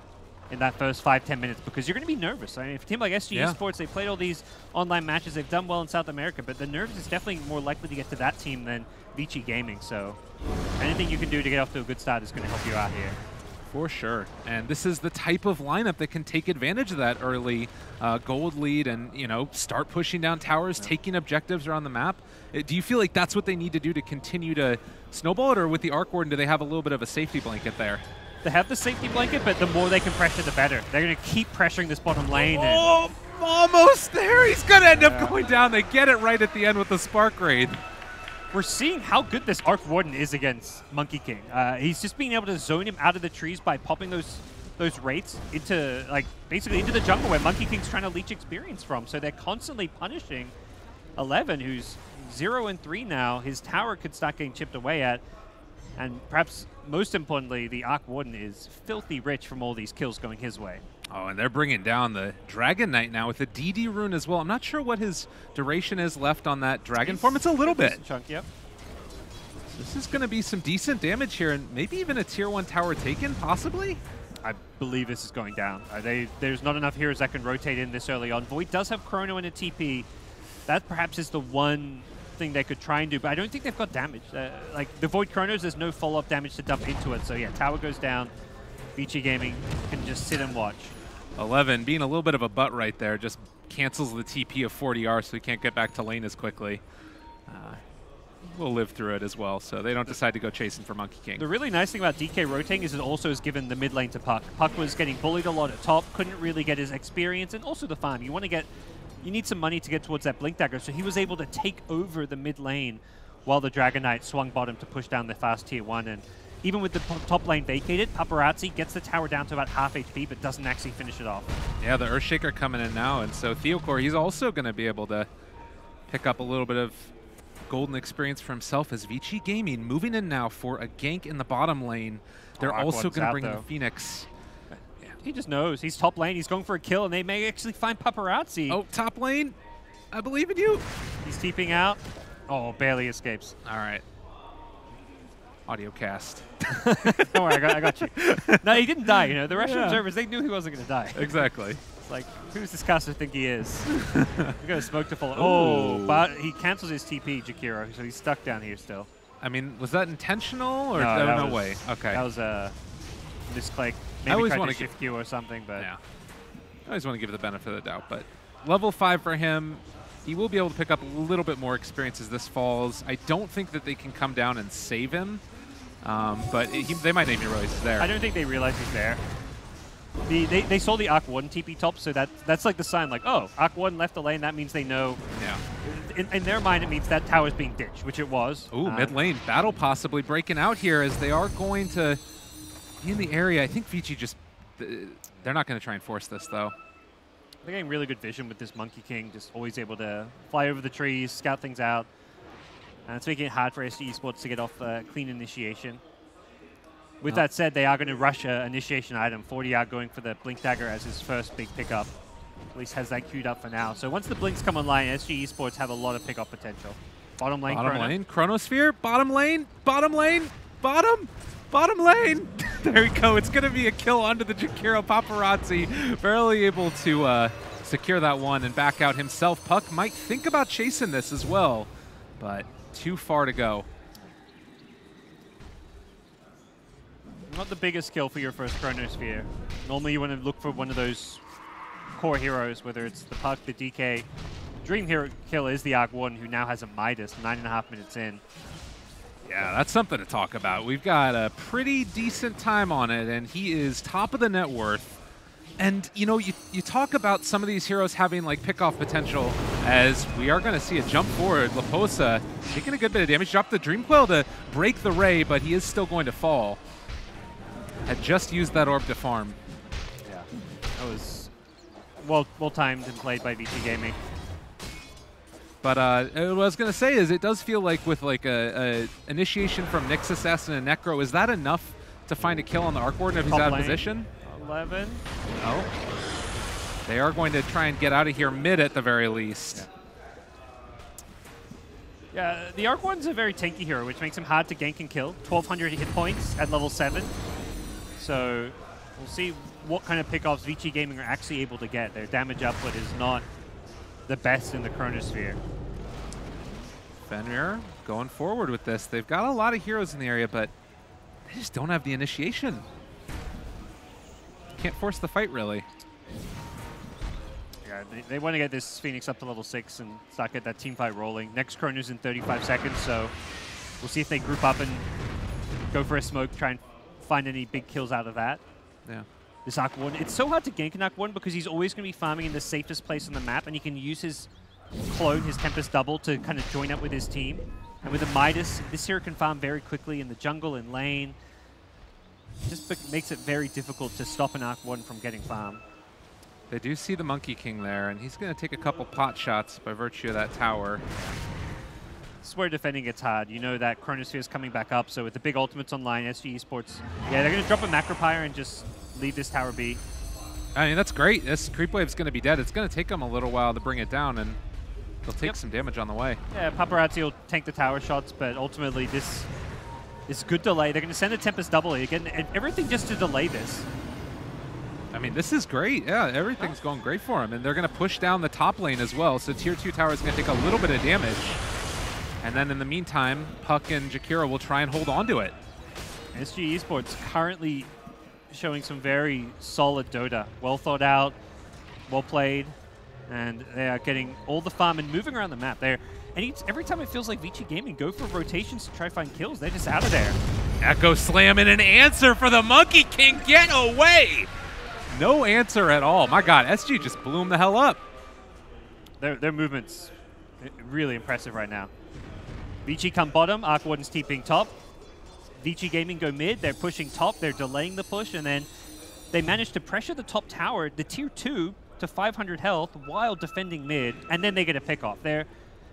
in that first 5-10 minutes, because you're going to be nervous. I mean, if a team like SG Esports, they played all these online matches, they've done well in South America, but the nerves is definitely more likely to get to that team than Vici Gaming. So anything you can do to get off to a good start is going to help you out here.
For sure. And this is the type of lineup that can take advantage of that early gold lead and, you know, start pushing down towers, taking objectives around the map. Do you feel like that's what they need to do to continue to snowball it, or with the Arc Warden, do they have a little bit of a safety blanket there?
They have the safety blanket, but the more they can pressure, the better. They're going to keep pressuring this bottom lane.
Oh, almost there. He's going to end up going down. They get it right at the end with the Spark Raid.
We're seeing how good this Arc Warden is against Monkey King. He's just being able to zone him out of the trees by popping those rates into, like, basically into the jungle where Monkey King's trying to leech experience from. So they're constantly punishing 11, who's 0-3 now. His tower could start getting chipped away at. And perhaps most importantly, the Arc Warden is filthy rich from all these kills going his way.
Oh, and they're bringing down the Dragon Knight now with the DD rune as well. I'm not sure what his duration is left on that Dragon form. It's a little bit.
Chunk, yep.
This is going to be some decent damage here, and maybe even a tier 1 tower taken, possibly?
I believe this is going down. There's not enough heroes that can rotate in this early on. Void does have Chrono and a TP. That perhaps is the one thing they could try and do, but I don't think they've got damage. Like the Void Chronos, there's no follow-up damage to dump into it. So yeah, tower goes down. Vici Gaming can just sit and watch.
11 being a little bit of a butt right there, just cancels the TP of 40R so he can't get back to lane as quickly. We'll live through it as well, so they don't decide to go chasing for Monkey King.
The really nice thing about DK rotating is it also has given the mid lane to Puck. Puck was getting bullied a lot at top, couldn't really get his experience, and also the farm. You need some money to get towards that Blink Dagger, so he was able to take over the mid lane while the Dragon Knight swung bottom to push down the fast tier 1. And even with the top lane vacated, Paparazzi gets the tower down to about half HP, but doesn't actually finish it off. Yeah,
the Earthshaker coming in now, and so Theocor, he's also going to be able to pick up a little bit of golden experience for himself as Vici Gaming moving in now for a gank in the bottom lane. They're also going to bring in the Phoenix.
Yeah. He just knows. He's top lane. He's going for a kill, and they may actually find Paparazzi.
Oh, top lane. I believe in you.
He's TPing out. Oh, barely escapes.
All right. Audio cast.
Don't worry, I got you. No, he didn't die. You know, the Russian observers, they knew he wasn't going to die.
Exactly.
It's like, who's this caster think he is? We got a smoke to follow. Oh, but he cancels his TP, Jakiro, so he's stuck down here still.
I mean, was that intentional or no way? Okay.
That was a misclick. Maybe tried to shift Q or something, but
yeah. I always want to give the benefit of the doubt, but level 5 for him. He will be able to pick up a little bit more experience as this falls. I don't think that they can come down and save him, but they might not even realize he's there.
I don't think they realize he's there. They saw the Arc 1 TP top, so that's like the sign, like, oh, Arc 1 left the lane, that means they know.
Yeah.
In their mind, it means that tower's being ditched, which it was.
Ooh, mid lane battle possibly breaking out here as they are going to be in the area. I think Vici just, they're not going to try and force this, though.
They're getting really good vision with this Monkey King, just always able to fly over the trees, scout things out. And it's making it hard for S3 Esports to get off clean initiation. With that said, they are going to rush an initiation item. 40R going for the Blink Dagger as his first big pickup. At least has that queued up for now. So once the Blinks come online, S3 Esports have a lot of pickup potential. Bottom lane,
bottom lane, Chronosphere, bottom lane, bottom lane, bottom lane. There we go. It's going to be a kill onto the Jakiro. Paparazzi barely able to secure that one and back out himself. Puck might think about chasing this as well, but too far to go.
Not the biggest kill for your first Chronosphere. Normally you want to look for one of those core heroes, whether it's the Puck, the DK. Dream hero kill is the Arc 1, who now has a Midas 9.5 minutes in.
Yeah, that's something to talk about. We've got a pretty decent time on it, and he is top of the net worth. And, you know, you talk about some of these heroes having, like, pickoff potential, as we are going to see a jump forward. Laposa taking a good bit of damage. Dropped the Dream Coil to break the Ray, but he is still going to fall. Had just used that orb to farm.
Yeah, that was well timed and played by Vici Gaming.
But what I was going to say is it does feel like with like a initiation from Nyx Assassin and Necro, is that enough to find a kill on the Arc Warden if he's out of position?
11.
No. They are going to try and get out of here mid at the very least.
Yeah, the Arc Warden's a very tanky hero, which makes him hard to gank and kill. 1,200 hit points at level 7. So we'll see what kind of pickoffs Vici Gaming are actually able to get. Their damage output is not the best in the Chronosphere.
Fenrir going forward with this. They've got a lot of heroes in the area, but they just don't have the initiation. Can't force the fight, really.
Yeah, they want to get this Phoenix up to level 6 and start get that team fight rolling. Next Chrono's in 35 seconds, so we'll see if they group up and go for a smoke, try and find any big kills out of that.
Yeah.
This Arc Warden, it's so hard to gank an Arc Warden because he's always going to be farming in the safest place on the map, and he can use his clone, his Tempest Double, to kind of join up with his team. And with the Midas, this hero can farm very quickly in the jungle and lane. Just makes it very difficult to stop an Arc Warden from getting farm.
They do see the Monkey King there, and he's going to take a couple pot shots by virtue of that tower.
This is where defending gets hard. You know that Chronosphere is coming back up, so with the big ultimates online, S3 Esports, yeah, they're going to drop a Macropyre and just leave this tower be.
I mean, that's great. This creep wave's going to be dead. It's going to take them a little while to bring it down, and they'll take some damage on the way.
Yeah, Paparazzi will tank the tower shots, but ultimately this is good delay. They're going to send a Tempest double again, and everything just to delay this.
I mean, this is great. Yeah, everything's going great for them, and they're going to push down the top lane as well. So Tier 2 tower is going to take a little bit of damage. And then in the meantime, Puck and Jakiro will try and hold on to it.
SG Esports currently showing some very solid Dota. Well thought out, well played, and they are getting all the farm and moving around the map. Every time it feels like Vici Gaming go for rotations to try to find kills, they're just out of there.
Echo Slam and an answer for the Monkey King. Get away! No answer at all. My God, SG just blew him the hell up.
Their movement's really impressive right now. Vici come bottom, Arc Warden's TPing top. Vici Gaming go mid, they're pushing top, they're delaying the push, and then they manage to pressure the top tower, the Tier 2, to 500 health while defending mid, and then they get a pick off. They're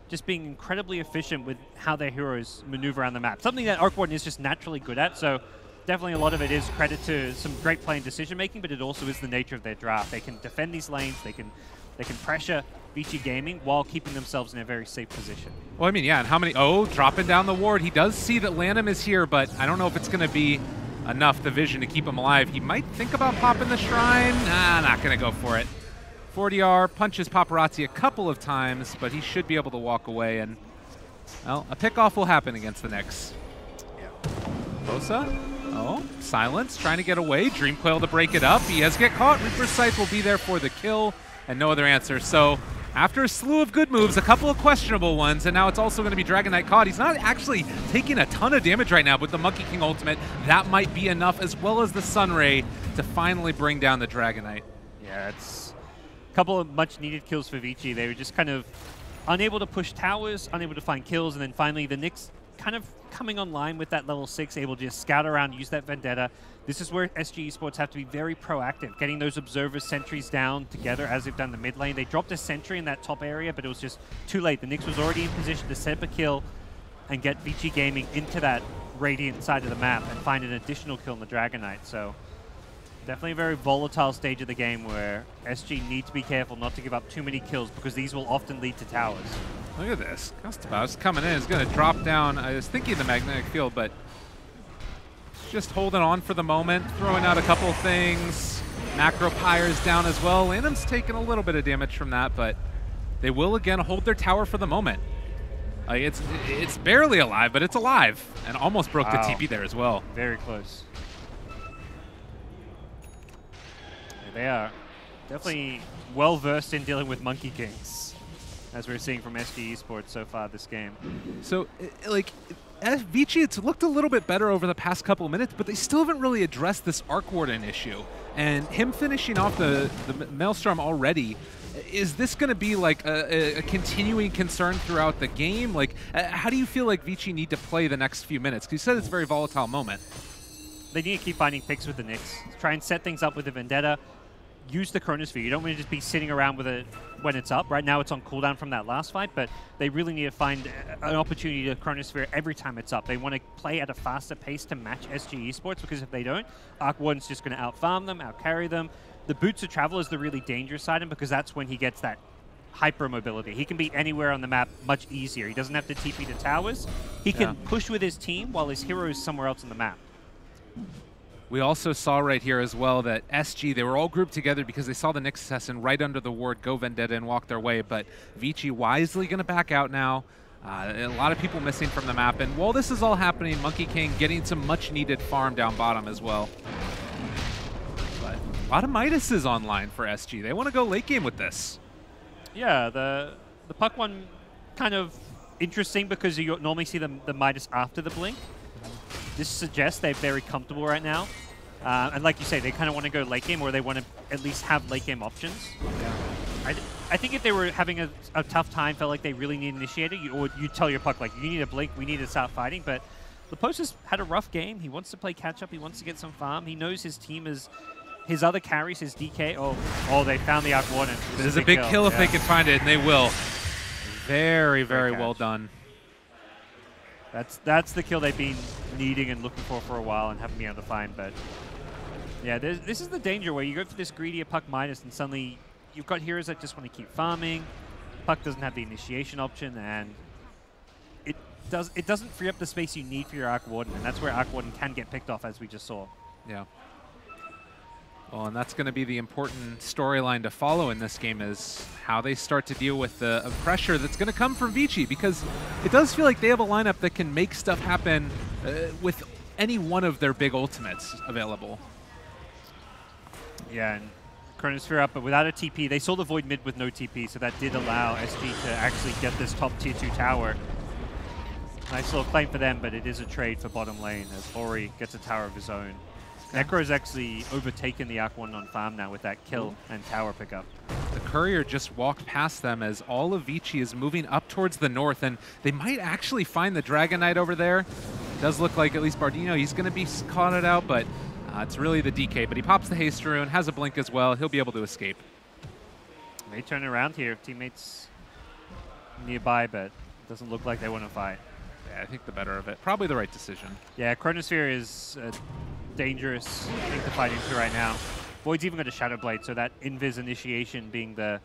just being incredibly efficient with how their heroes maneuver around the map. Something that Arc Warden is just naturally good at, so definitely a lot of it is credit to some great play and decision making, but it also is the nature of their draft. They can defend these lanes, they can pressure Vici Gaming while keeping themselves in a very safe position.
Well, I mean, yeah, and how many... Oh, dropping down the ward. He does see that Lanham is here, but I don't know if it's going to be enough, the vision, to keep him alive. He might think about popping the Shrine. Nah, not going to go for it. 40R punches Paparazzi a couple of times, but he should be able to walk away, and, well, a pickoff will happen against the Knicks. Yeah. Bosa? Oh, Silence trying to get away. Dreamcoil to break it up. He has get caught. Reaper's Sight will be there for the kill, and no other answer. So after a slew of good moves, a couple of questionable ones, and now it's also going to be Dragon Knight caught. He's not actually taking a ton of damage right now, but the Monkey King ultimate, that might be enough, as well as the Sunray, to finally bring down the Dragon Knight.
Yeah, it's a couple of much-needed kills for Vici. They were just kind of unable to push towers, unable to find kills, and then finally the Knicks kind of coming online with that level 6, able to just scout around, use that Vendetta. This is where SG Esports have to be very proactive, getting those observers, sentries down together as they've done the mid lane. They dropped a sentry in that top area, but it was just too late. The Knicks was already in position to set up a kill and get Vici Gaming into that Radiant side of the map and find an additional kill in the Dragon Knight. So definitely a very volatile stage of the game where SG need to be careful not to give up too many kills, because these will often lead to towers.
Look at this. Gustavus coming in. Is going to drop down. I was thinking the magnetic field, but just holding on for the moment, throwing out a couple things. Macro Pyre's down as well. Lanham's taking a little bit of damage from that, but they will again hold their tower for the moment. It's barely alive, but it's alive, and almost broke the TP there as well.
Very close. They are definitely well versed in dealing with Monkey Kings, as we're seeing from SG Esports so far this game.
So, like, Vici, it's looked a little bit better over the past couple of minutes, but they still haven't really addressed this Arc Warden issue. And him finishing off the Maelstrom already, is this going to be like a continuing concern throughout the game? Like, how do you feel like Vici need to play the next few minutes? Because you said it's a very volatile moment.
They need to keep finding picks with the Knicks. Try and set things up with the Vendetta. Use the Chronosphere. You don't want to just be sitting around with it when it's up. Right now it's on cooldown from that last fight, but they really need to find an opportunity to Chronosphere every time it's up. They want to play at a faster pace to match SG Esports, because if they don't, Arc Warden's just going to out-farm them, out-carry them. The Boots of Travel is the really dangerous side of him, because that's when he gets that hyper mobility. He can be anywhere on the map much easier. He doesn't have to TP to towers. He can push with his team while his hero is somewhere else on the map.
We also saw right here as well that SG, they were all grouped together because they saw the Knicks assassin right under the ward go Vendetta and walk their way, but Vici wisely going to back out now. A lot of people missing from the map, and while this is all happening, Monkey King getting some much-needed farm down bottom as well. But a lot of Midases online for SG. They want to go late game with this.
Yeah, the Puck one kind of interesting because you normally see the Midas after the blink. This suggests they're very comfortable right now. And like you say, they kind of want to go late game, or they want to at least have late game options. Yeah. I think if they were having a tough time, felt like they really need an initiator, you tell your Puck, like, you need a blink, we need to start fighting. But Leposa has had a rough game. He wants to play catch-up. He wants to get some farm. He knows his team is... His other carries, his DK. Oh, they found the Arc Warden.
This is a big kill if they can find it, and they will. Very, very well done.
That's the kill they've been needing and looking for a while and haven't been able to find, but Yeah, this is the danger where you go for this greedier puck minus and suddenly you've got heroes that just want to keep farming. Puck doesn't have the initiation option, and it doesn't free up the space you need for your Arc Warden, and that's where Arc Warden can get picked off, as we just saw.
Yeah. Well, and that's going to be the important storyline to follow in this game, is how they start to deal with the pressure that's going to come from Vici, because it does feel like they have a lineup that can make stuff happen with any one of their big ultimates available.
Yeah, and Chronosphere up, but without a TP. They saw the Void mid with no TP, so that did allow SG to actually get this top tier 2 tower. Nice little claim for them, but it is a trade for bottom lane as Ori gets a tower of his own. Necro's actually overtaken the Arc Warden on farm now with that kill and tower pickup.
The Courier just walked past them as all of Vici is moving up towards the north, and they might actually find the Dragon Knight over there. It does look like at least Bardino, he's going to be caught it out, but it's really the DK. But he pops the Haste Rune, has a blink as well. He'll be able to escape.
May turn around here if teammates nearby, but it doesn't look like they want to fight.
Yeah, I think the better of it. Probably the right decision.
Yeah, Chronosphere is a dangerous thing to fight into right now. Void's even got a Shadow Blade, so that Invis initiation being the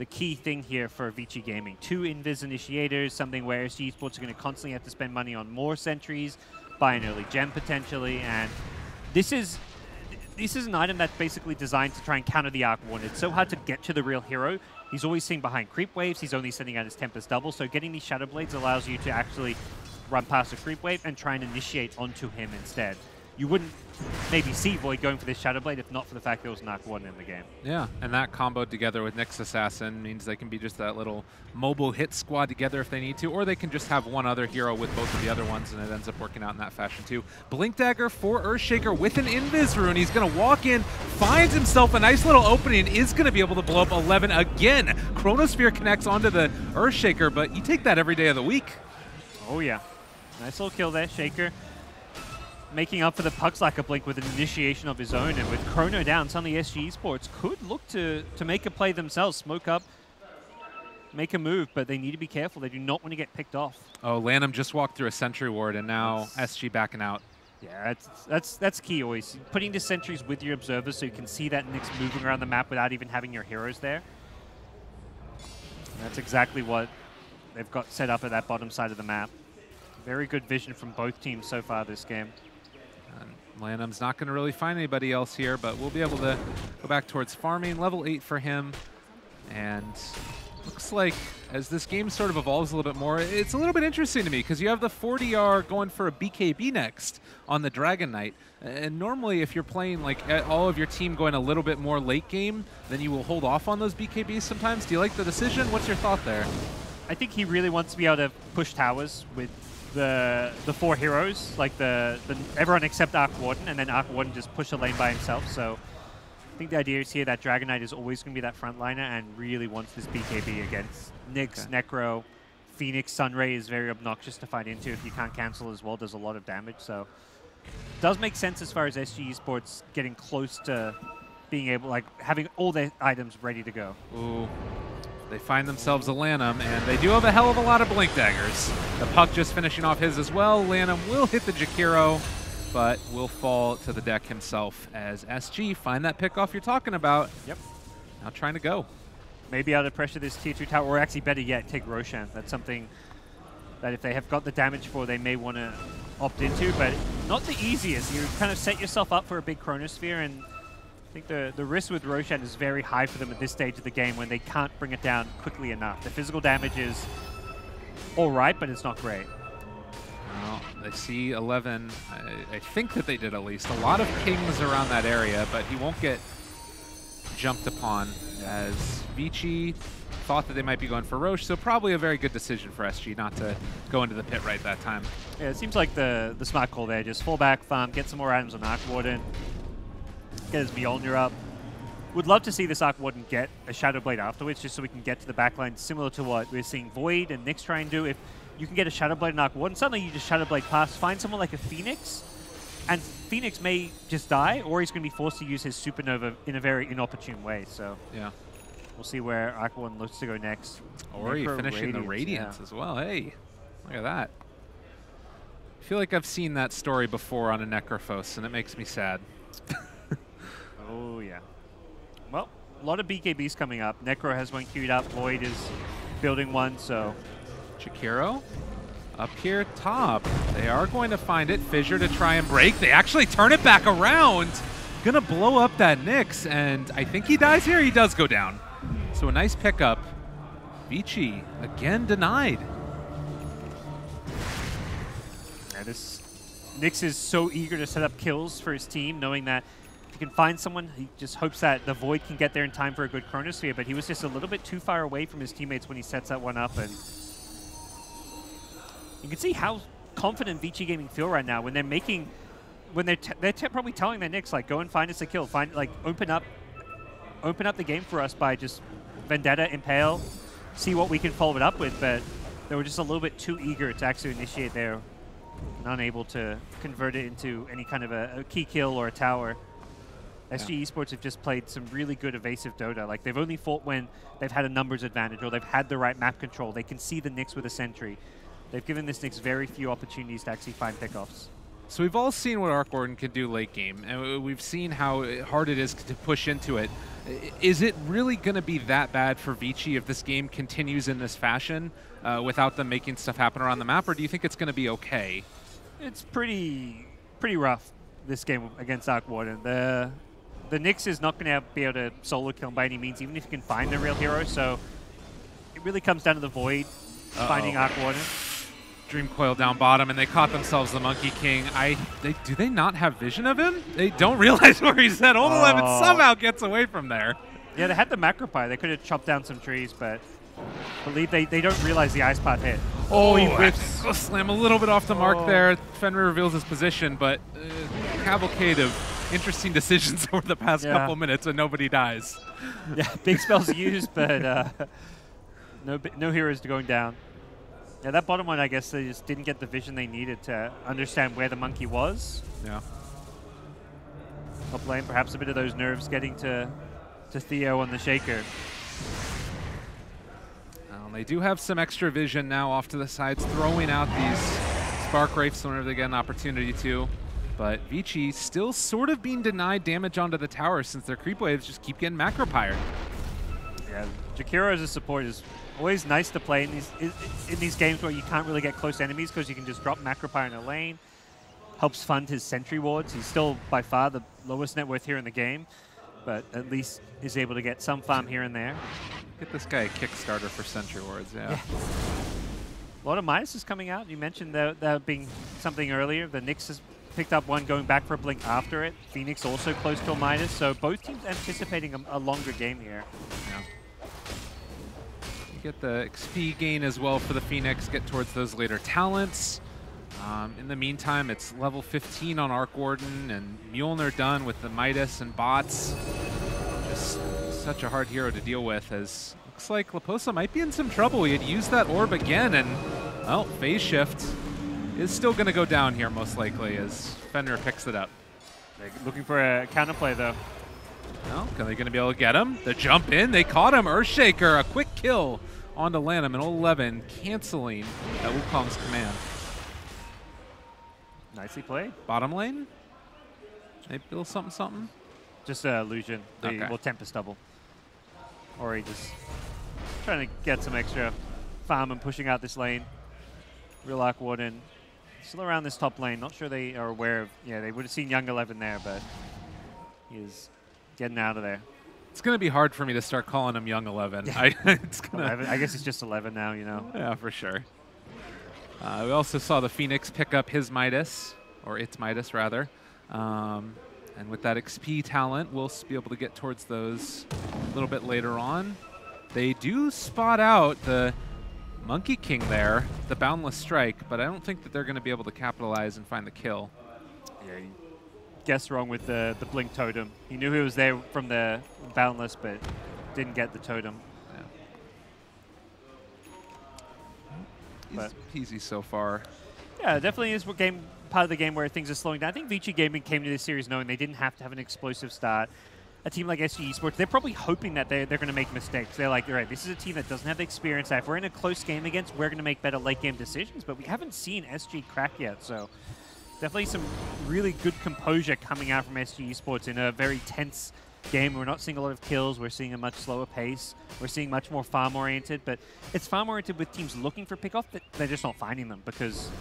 key thing here for Vici Gaming. 2 Invis initiators, something where SG Esports are going to constantly have to spend money on more sentries, buy an early gem potentially, and this is an item that's basically designed to try and counter the Arc Warden. It's so hard to get to the real hero. He's always sitting behind creep waves. He's only sending out his Tempest Double, so getting these Shadow Blades allows you to actually run past a creep wave and try and initiate onto him instead. You wouldn't maybe see Void going for this Shadow Blade if not for the fact there was an Arc Warden in the game. Yeah,
and that comboed together with Nyx Assassin means they can be just that little mobile hit squad together if they need to, or they can just have one other hero with both of the other ones, and it ends up working out in that fashion too. Blink Dagger for Earthshaker with an Invis Rune. He's going to walk in, finds himself a nice little opening, is going to be able to blow up 11 again. Chronosphere connects onto the Earthshaker, but you take that every day of the week.
Oh yeah, nice little kill there, Shaker. Making up for the Puckslacker blink with an initiation of his own, and with Chrono down, suddenly SG Esports could look to make a play themselves, smoke up, make a move, but they need to be careful. They do not want to get picked off.
Oh, Lanham just walked through a sentry ward, and now SG backing out.
Yeah, that's key always. Putting the sentries with your observers so you can see that Nyx moving around the map without even having your heroes there. And that's exactly what they've got set up at that bottom side of the map. Very good vision from both teams so far this game.
Lanham's not going to really find anybody else here, but we'll be able to go back towards farming. Level 8 for him. And looks like as this game sort of evolves a little bit more, it's a little bit interesting to me because you have the 4DR going for a BKB next on the Dragon Knight. And normally if you're playing like all of your team going a little bit more late game, then you will hold off on those BKBs sometimes. Do you like the decision? What's your thought there?
I think he really wants to be able to push towers with the 4 heroes, like the everyone except Arc Warden, and then Arc Warden just push a lane by himself. So I think the idea is here that Dragon Knight is always going to be that frontliner and really wants this BKB against Nyx, Necro, Phoenix. Sunray is very obnoxious to fight into if you can't cancel as well. Does a lot of damage, so it does make sense as far as SG Esports getting close to being able, like, having all their items ready to go.
Ooh. They find themselves a Lanham, and they do have a hell of a lot of Blink Daggers. The Puck just finishing off his as well. Lanham will hit the Jakiro, but will fall to the deck himself as SG find that pick-off you're talking about.
Yep.
Now trying to go.
Maybe able to pressure this tier 2 tower, or actually better yet, take Roshan. That's something that if they have got the damage for, they may want to opt into, but not the easiest. You kind of set yourself up for a big Chronosphere, and I think the risk with Roshan is very high for them at this stage of the game when they can't bring it down quickly enough. The physical damage is all right, but it's not great.
Well, they see 11. I think that they did at least. A lot of kings around that area, but he won't get jumped upon as Vici thought that they might be going for Roche, so probably a very good decision for SG not to go into the pit right that time.
Yeah, it seems like the smart call there. Just fall back, farm, get some more items on Arc Warden, get his Mjolnir up. Would love to see this Arc Warden get a Shadow Blade afterwards, just so we can get to the backline, similar to what we're seeing Void and Nyx try and do. If you can get a Shadow Blade and Arc Warden, suddenly you just Shadow Blade past, find someone like a Phoenix, and Phoenix may just die, or he's going to be forced to use his Supernova in a very inopportune way. So
yeah,
we'll see where Arc Warden looks to go next.
Ori finishing the Radiance as well. Hey, look at that. I feel like I've seen that story before on a Necrophos, and it makes me sad.
Oh, yeah. Well, a lot of BKBs coming up. Necro has one queued up. Void is building one, so...
Jakiro up here top. They are going to find it. Fissure to try and break. They actually turn it back around. Gonna blow up that Nyx, and I think he dies here. He does go down. So a nice pickup. Vici again denied.
Yeah, Nyx is so eager to set up kills for his team, knowing that if he can find someone, he just hopes that the Void can get there in time for a good Chronosphere, but he was just a little bit too far away from his teammates when he sets that one up, and you can see how confident Vici Gaming feel right now when they're making, when they're probably telling their Nyx, like, go and find us a kill, open up the game for us by just Vendetta, Impale, see what we can follow it up with, but they were just a little bit too eager to actually initiate there and unable to convert it into any kind of a key kill or a tower. SG Esports have just played some really good evasive Dota. Like, they've only fought when they've had a numbers advantage or they've had the right map control. They can see the Nyx with a sentry. They've given this Nyx very few opportunities to actually find pickoffs. So
we've all seen what Arc Warden can do late game, and we've seen how hard it is to push into it. Is it really going to be that bad for Vici if this game continues in this fashion without them making stuff happen around the map, or do you think it's going to be okay?
It's pretty rough, this game against Arc Warden. The Nyx is not going to be able to solo kill him by any means, even if you can find the real hero, so it really comes down to the Void finding Arc Warden.
Dream Coil down bottom, and they caught themselves the Monkey King. Do they not have vision of him? They don't realize where he's at. Old 11 somehow gets away from there.
Yeah, they had the macro pie. They could have chopped down some trees, but I believe they don't realize the ice pot hit.
Oh, he whiffs. Slam a little bit off the mark there. Fenrir reveals his position, but cavalcade of interesting decisions over the past couple minutes, and nobody dies.
Yeah, big spells used, but no heroes going down. Yeah, that bottom one, I guess they just didn't get the vision they needed to understand where the monkey was.
Yeah.
Top lane, perhaps a bit of those nerves getting to Theo on the Shaker.
They do have some extra vision now off to the sides, throwing out these Spark Wraiths whenever they get an opportunity to. But Vici still sort of being denied damage onto the tower since their creep waves just keep getting macro-pired.
Yeah, Jakiro as a support is always nice to play in these games where you can't really get close enemies because you can just drop macro-pyre in a lane. Helps fund his sentry wards. He's still by far the lowest net worth here in the game, but at least is able to get some farm here and there.
Get this guy a Kickstarter for sentry wards, yeah.
A lot of Midas coming out. You mentioned that being something earlier. The Nyx has picked up one going back for a blink after it. Phoenix also close to a Midas, so both teams anticipating a longer game here.
Yeah. You get the XP gain as well for the Phoenix, get towards those later talents. In the meantime, it's level 15 on Arc Warden, and Mjolnir done with the Midas and bots. Just such a hard hero to deal with, as looks like Laposa might be in some trouble. He had used that orb again, and, well, phase shift is still going to go down here, most likely, as Fenrir picks it up.
They're looking for a counterplay, though.
Well, are they going to be able to get him? The jump in, they caught him. Earthshaker, a quick kill onto Lanham, and 11 canceling that Wukong's command.
Nicely played.
Bottom lane? They build something?
Just an illusion. They will Tempest double. Or he just trying to get some extra farm and pushing out this lane. Real Arc Warden still around this top lane. Not sure they are aware of. Yeah, they would have seen Young 11 there, but he is getting out of there.
It's going to be hard for me to start calling him Young 11.
Yeah. I guess he's just 11 now, you know.
Yeah, for sure. We also saw the Phoenix pick up his Midas, or its Midas, rather. And with that XP talent, we'll be able to get towards those a little bit later on. They do spot out the Monkey King there, the Boundless Strike, but I don't think that they're going to be able to capitalize and find the kill.
Yeah, he guessed wrong with the Blink Totem. He knew he was there from the Boundless, but didn't get the Totem.
He's peasy so far.
Yeah, definitely is part of the game where things are slowing down. I think Vici Gaming came to this series knowing they didn't have to have an explosive start. A team like SG Esports, they're probably hoping that they're going to make mistakes. They're like, all right, this is a team that doesn't have the experience. If we're in a close game against, we're going to make better late game decisions. But we haven't seen SG crack yet, so Definitely some really good composure coming out from SG Esports in a very tense game. We're not seeing a lot of kills. We're seeing a much slower pace. We're seeing much more farm-oriented, but it's farm-oriented with teams looking for pick-off, but they're just not finding them because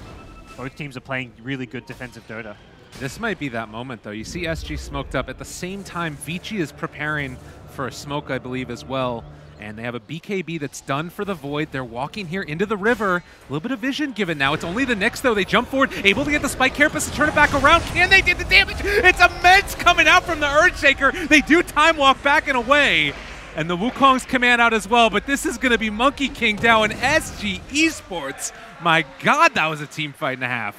both teams are playing really good defensive Dota.
This might be that moment, though. You see SG smoked up. At the same time, Vici is preparing for a smoke, I believe, as well. And they have a BKB that's done for the Void. They're walking here into the river. A little bit of vision given now. It's only the Knicks, though. They jump forward, able to get the spike. Carapace to turn it back around. Can they get the damage? It's immense coming out from the Earthshaker. They do time walk back and away. And the Wukong's command out as well. But this is going to be Monkey King down in SG Esports. My God, that was a team fight and a half.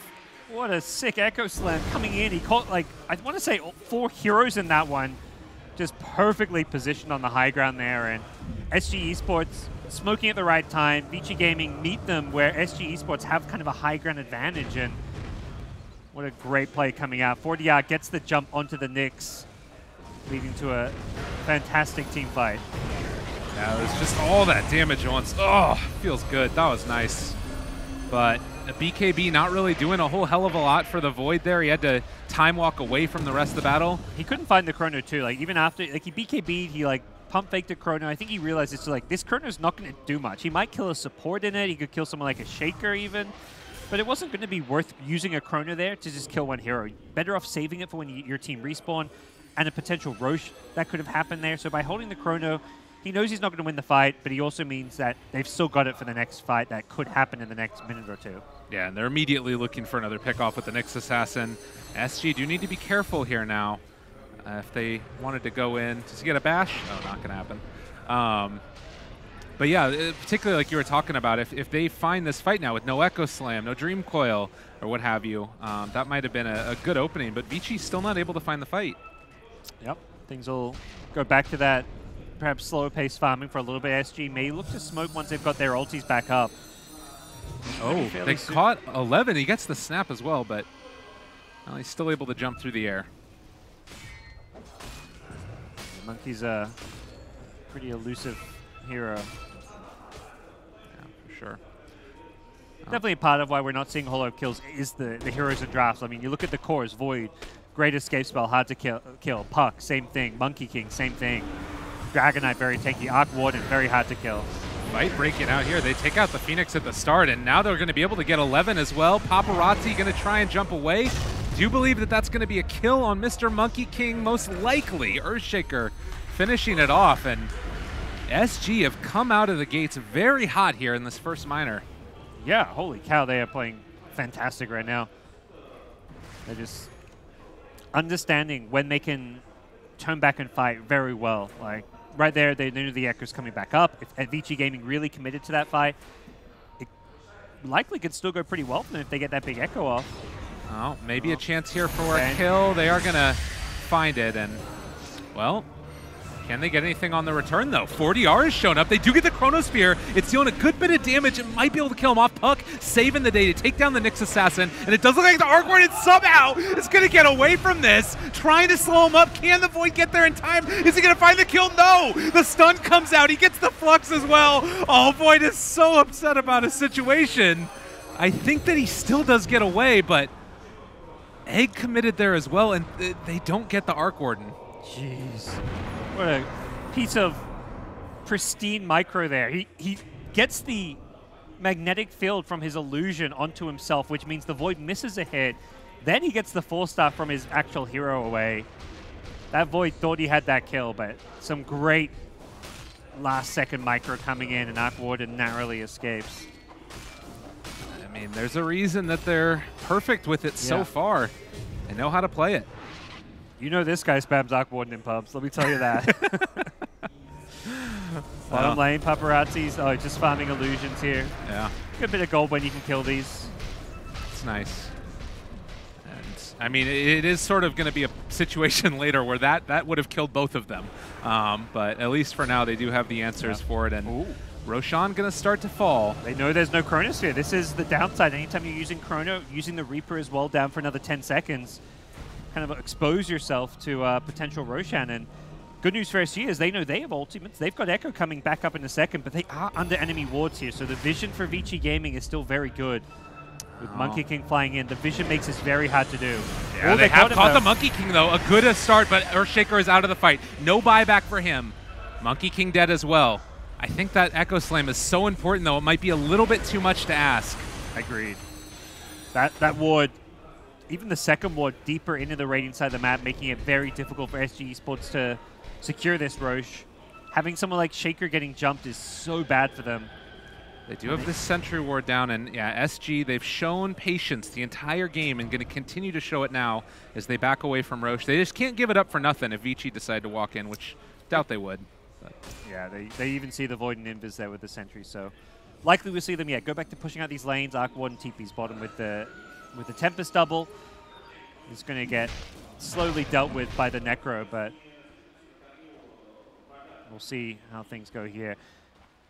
What a sick Echo Slam coming in. He caught, like, I want to say 4 heroes in that one. Just perfectly positioned on the high ground there. And SG Esports smoking at the right time. Vici Gaming meet them where SG Esports have kind of a high ground advantage. And what a great play coming out. 40R gets the jump onto the Knicks, leading to a fantastic team fight.
Yeah, it was just all that damage at once. Oh, feels good. That was nice. But the BKB not really doing a whole hell of a lot for the Void there. He had to time walk away from the rest of the battle.
He couldn't find the Chrono too. Like even after, like he BKB'd, he like pump faked a Chrono. I think he realized it's like this Chrono's not going to do much. He might kill a support in it. He could kill someone like a Shaker even. But it wasn't going to be worth using a Chrono there to just kill one hero. Better off saving it for when your team respawn and a potential Roche that could have happened there. So by holding the Chrono, he knows he's not going to win the fight, but he also means that they've still got it for the next fight that could happen in the next minute or two.
Yeah, and they're immediately looking for another pickoff with the Nyx Assassin. SG do need to be careful here now. If they wanted to go in, does he get a bash? No, not going to happen. But yeah, particularly like you were talking about, if they find this fight now with no Echo Slam, no Dream Coil, or what have you, that might have been a good opening, but Vici's still not able to find the fight.
Yep, things will go back to that perhaps slower pace farming for a little bit. SG may look to smoke once they've got their ultis back up.
Oh, they caught 11. He gets the snap as well, but well, he's still able to jump through the air.
Monkey's a pretty elusive hero.
Yeah, for sure.
Definitely a part of why we're not seeing whole lot of kills is the heroes and drafts. I mean, you look at the cores, Void, Great Escape Spell, hard to kill. Puck, same thing. Monkey King, same thing. Dragon Knight, very tanky. Arc Warden, very hard to kill.
Fight breaking out here. They take out the Phoenix at the start, and now they're going to be able to get 11 as well. Paparazzi going to try and jump away. Do you believe that that's going to be a kill on Mr. Monkey King? Most likely. Earthshaker finishing it off, and SG have come out of the gates very hot here in this first minor.
Yeah, holy cow, they are playing fantastic right now. They're just understanding when they can turn back and fight very well. Like right there, they knew the Echo's coming back up. If Vici Gaming really committed to that fight, it likely could still go pretty well for them if they get that big Echo off.
Oh, maybe a chance here for a kill. They are going to find it, and, well, can they get anything on the return, though? 40R has shown up. They do get the Chronosphere. It's dealing a good bit of damage. It might be able to kill him off. Puck saving the day to take down the Nyx Assassin, and it does look like the Arc Warden somehow is going to get away from this, trying to slow him up. Can the Void get there in time? Is he going to find the kill? No! The stun comes out. He gets the Flux as well. Oh, Void is so upset about his situation. I think that he still does get away, but Egg committed there as well, and they don't get the Arc Warden.
Jeez. What a piece of pristine micro there. He gets the magnetic field from his illusion onto himself, which means the Void misses a hit. Then he gets the 4-star from his actual hero away. That Void thought he had that kill, but some great last-second micro coming in, and Arc Warden narrowly escapes.
I mean, there's a reason that they're perfect with it so far. They know how to play it.
You know this guy spams Arc Warden in pubs, let me tell you that. Bottom lane, Paparazzi's, just farming illusions here.
Yeah.
Good bit of gold when you can kill these.
It's nice. And, I mean, it is sort of going to be a situation later where that would have killed both of them. But at least for now, they do have the answers for it. And Roshan going to start to fall.
They know there's no Chronosphere. This is the downside. Anytime you're using Chrono, using the Reaper as well down for another 10 seconds, kind of expose yourself to potential Roshan. And good news for SG is they know they have ultimates. They've got Echo coming back up in a second, but they are under enemy wards here, so the vision for Vici Gaming is still very good. With Monkey King flying in, the vision makes this very hard to do.
Yeah, they have caught the Monkey King, though. A good start, but Earthshaker is out of the fight. No buyback for him. Monkey King dead as well. I think that Echo Slam is so important, though. It might be a little bit too much to ask.
Agreed. That ward, even the second ward, deeper into the raiding side of the map, making it very difficult for SG Esports to secure this Roche. Having someone like Shaker getting jumped is so bad for them.
They do have this sentry ward down, and yeah, SG, they've shown patience the entire game and going to continue to show it now as they back away from Roche. They just can't give it up for nothing if Vici decide to walk in, which doubt they would. But.
Yeah, they even see the Void and Invis there with the sentry, so likely we'll see them, go back to pushing out these lanes. Arc Ward and TP's bottom with the Tempest double. It's going to get slowly dealt with by the Necro, but we'll see how things go here.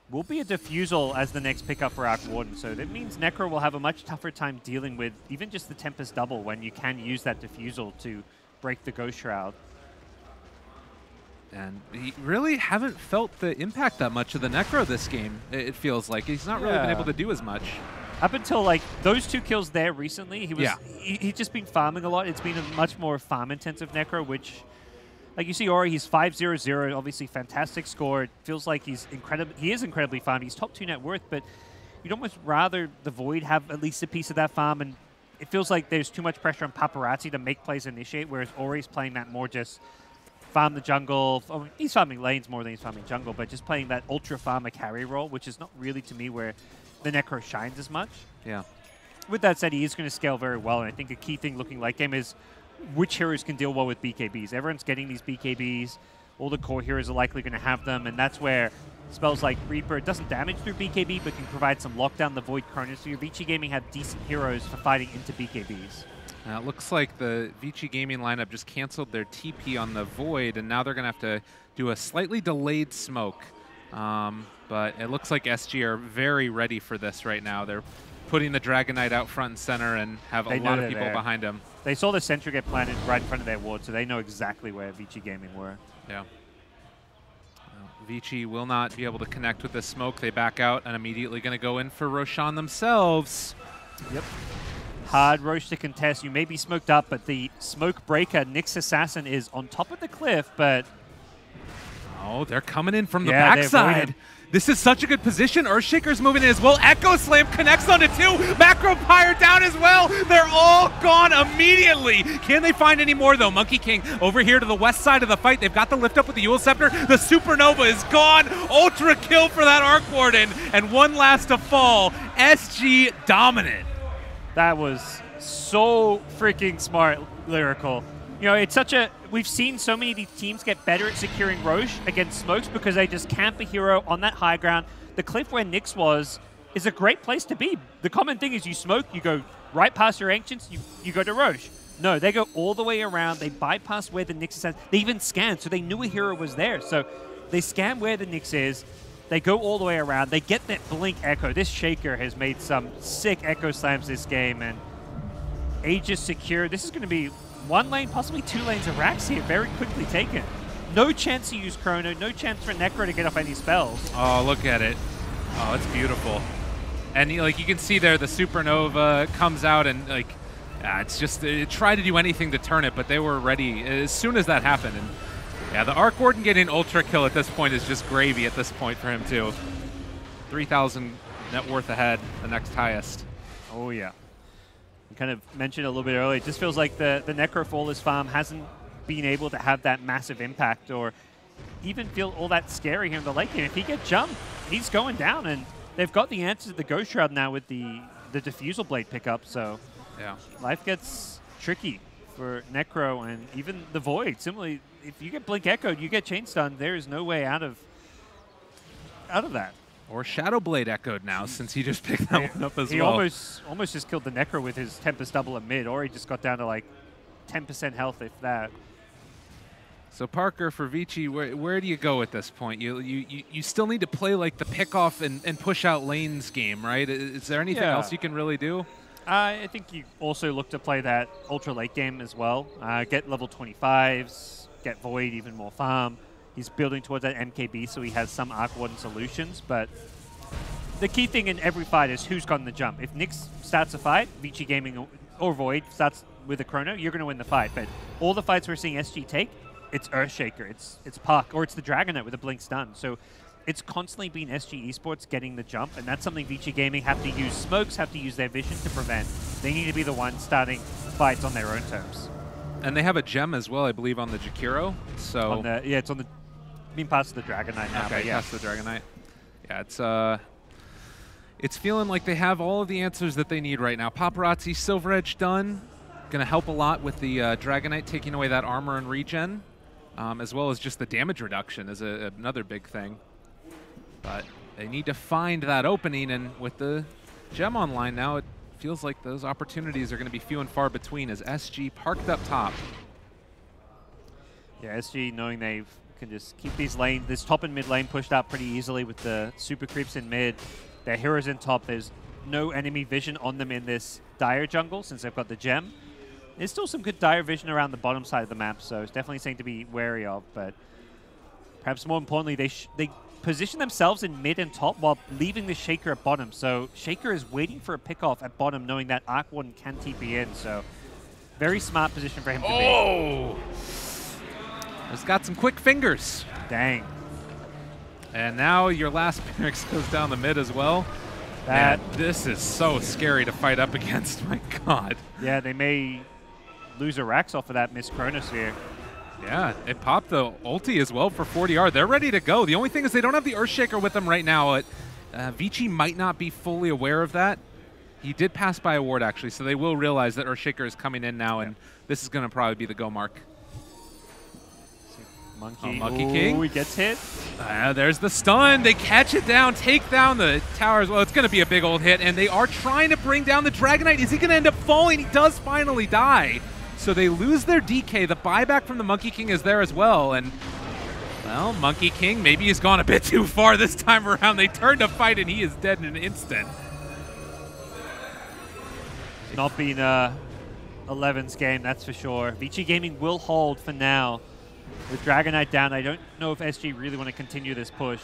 Will be a Diffusal as the next pickup for Arc Warden, so that means Necro will have a much tougher time dealing with even just the Tempest double when you can use that Diffusal to break the Ghost Shroud.
And he really haven't felt the impact that much of the Necro this game, it feels like. He's not really been able to do as much.
Up until like those 2 kills there recently, he's just been farming a lot. It's been a much more farm-intensive Necro, which, like you see Ori, he's 5-0-0, obviously fantastic score. It feels like he is incredibly farmed. He's top 2 net worth, but you'd almost rather the Void have at least a piece of that farm, and it feels like there's too much pressure on Paparazzi to make plays initiate, whereas Ori's playing that more just farm the jungle. I mean, he's farming lanes more than he's farming jungle, but just playing that ultra farmer carry role, which is not really, to me, where the Necro shines as much.
Yeah.
With that said, he is going to scale very well, and I think a key thing looking late game is which heroes can deal well with BKBs. Everyone's getting these BKBs. All the core heroes are likely going to have them, and that's where spells like Reaper doesn't damage through BKB, but can provide some lockdown the Void Chronos. So your Vici Gaming have decent heroes for fighting into BKBs.
It looks like the Vici Gaming lineup just canceled their TP on the Void, and now they're going to have to do a slightly delayed smoke. But it looks like SG are very ready for this right now. They're putting the Dragon Knight out front and center and have a lot of people behind him.
They saw the sentry get planted right in front of their ward, so they know exactly where Vici Gaming were.
Yeah. Vici will not be able to connect with this smoke. They back out and immediately going to go in for Roshan themselves.
Yep. Hard Roche to contest. You may be smoked up, but the smoke breaker, Nyx Assassin, is on top of the cliff, but...
Oh, they're coming in from the backside. This is such a good position. Earthshaker's moving in as well. Echo Slam connects onto 2. Macro Pyre down as well. They're all gone immediately. Can they find any more, though? Monkey King over here to the west side of the fight. They've got the lift up with the Yule Scepter. The Supernova is gone. Ultra kill for that Arc Warden. And one last to fall. SG dominant.
That was so freaking smart, Lyrical. You know, it's such a... We've seen so many of these teams get better at securing Roche against smokes because they just camp a hero on that high ground. The cliff where Nyx was is a great place to be. The common thing is you smoke, you go right past your Ancients, you go to Roche. No, they go all the way around. They bypass where the Nyx is at. They even scan, so they knew a hero was there. So they scan where the Nyx is. They go all the way around. They get that Blink Echo. This Shaker has made some sick Echo Slams this game, and Aegis secure. This is going to be 1 lane, possibly 2 lanes of racks here, very quickly taken. No chance to use Chrono, no chance for Necro to get off any spells.
Oh, look at it. Oh, it's beautiful. And like you can see there, the Supernova comes out and like, it's just, it tried to do anything to turn it, but they were ready as soon as that happened. And yeah, the Arc Warden getting Ultra Kill at this point is just gravy at this point for him too. 3,000 net worth ahead, the next highest.
Oh yeah. Kind of mentioned a little bit earlier, it just feels like the Necro for all his farm hasn't been able to have that massive impact or even feel all that scary here in the late game. If he gets jumped, he's going down, and they've got the answer to the Ghost Shroud now with the Diffusal Blade pickup, so yeah, life gets tricky for Necro and even the Void. Similarly, if you get Blink Echoed, you get Chain Stun, there is no way out of that.
Or Shadow Blade echoed now, since he just picked that one up as
he
well.
He almost just killed the Necro with his Tempest double in mid, or he just got down to like 10% health, if that.
So Parker, for Vici, where do you go at this point? You still need to play like the pick-off and push out lanes game, right? Is there anything else you can really do?
I think you also look to play that ultra late game as well. Get level 25s, get Void, even more farm. He's building towards that MKB, so he has some Arc Warden solutions, but the key thing in every fight is who's gotten the jump. If Nyx starts a fight, Vici Gaming or Void starts with a chrono, you're going to win the fight. But all the fights we're seeing SG take, it's Earthshaker, it's Puck, or it's the Dragonite with a blink stun. So it's constantly been SG Esports getting the jump, and that's something Vici Gaming have to use smokes, have to use their vision to prevent. They need to be the ones starting fights on their own terms.
And they have a gem as well, I believe, on the Jakiro. So
On the, yeah, it's on the being past the Dragonite now.
okay,
But yeah.
past the Dragonite. Yeah, it's feeling like they have all of the answers that they need right now. Paparazzi, Silver Edge done. Going to help a lot with the Dragonite taking away that armor and regen, as well as just the damage reduction is another big thing. But they need to find that opening, and with the gem online now, it feels like those opportunities are going to be few and far between as SG parked up top.
Yeah, SG knowing they can just keep these lanes, this top and mid lane pushed out pretty easily with the super creeps in mid. Their heroes in top, there's no enemy vision on them in this dire jungle since they've got the gem. There's still some good dire vision around the bottom side of the map, so it's definitely something to be wary of, but perhaps more importantly, they position themselves in mid and top while leaving the Shaker at bottom. So Shaker is waiting for a pick-off at bottom, knowing that Arc Warden can TP in, so very smart position for him to be.
Oh! He's got some quick fingers.
Dang.
And now your last Pyrex goes down the mid as well. Man, this is so scary to fight up against, my god.
Yeah, they may lose a Rax off of that missed Chronosphere.
Yeah, it popped the ulti as well for 40R. They're ready to go. The only thing is they don't have the Earthshaker with them right now. Vici might not be fully aware of that. He did pass by a ward, actually, so they will realize that Earthshaker is coming in now, and this is going to probably be the go mark.
Monkey.
Monkey King.
He gets hit.
There's the stun. They catch it down, take down the tower as well. It's going to be a big old hit, and they are trying to bring down the Dragonite. Is he going to end up falling? He does finally die. So they lose their DK. The buyback from the Monkey King is there as well, and well, Monkey King, maybe he's gone a bit too far this time around. They turn to fight, and he is dead in an instant.
It's not been a 11's game, that's for sure. Vici Gaming will hold for now. With Dragonite down, I don't know if SG really want to continue this push.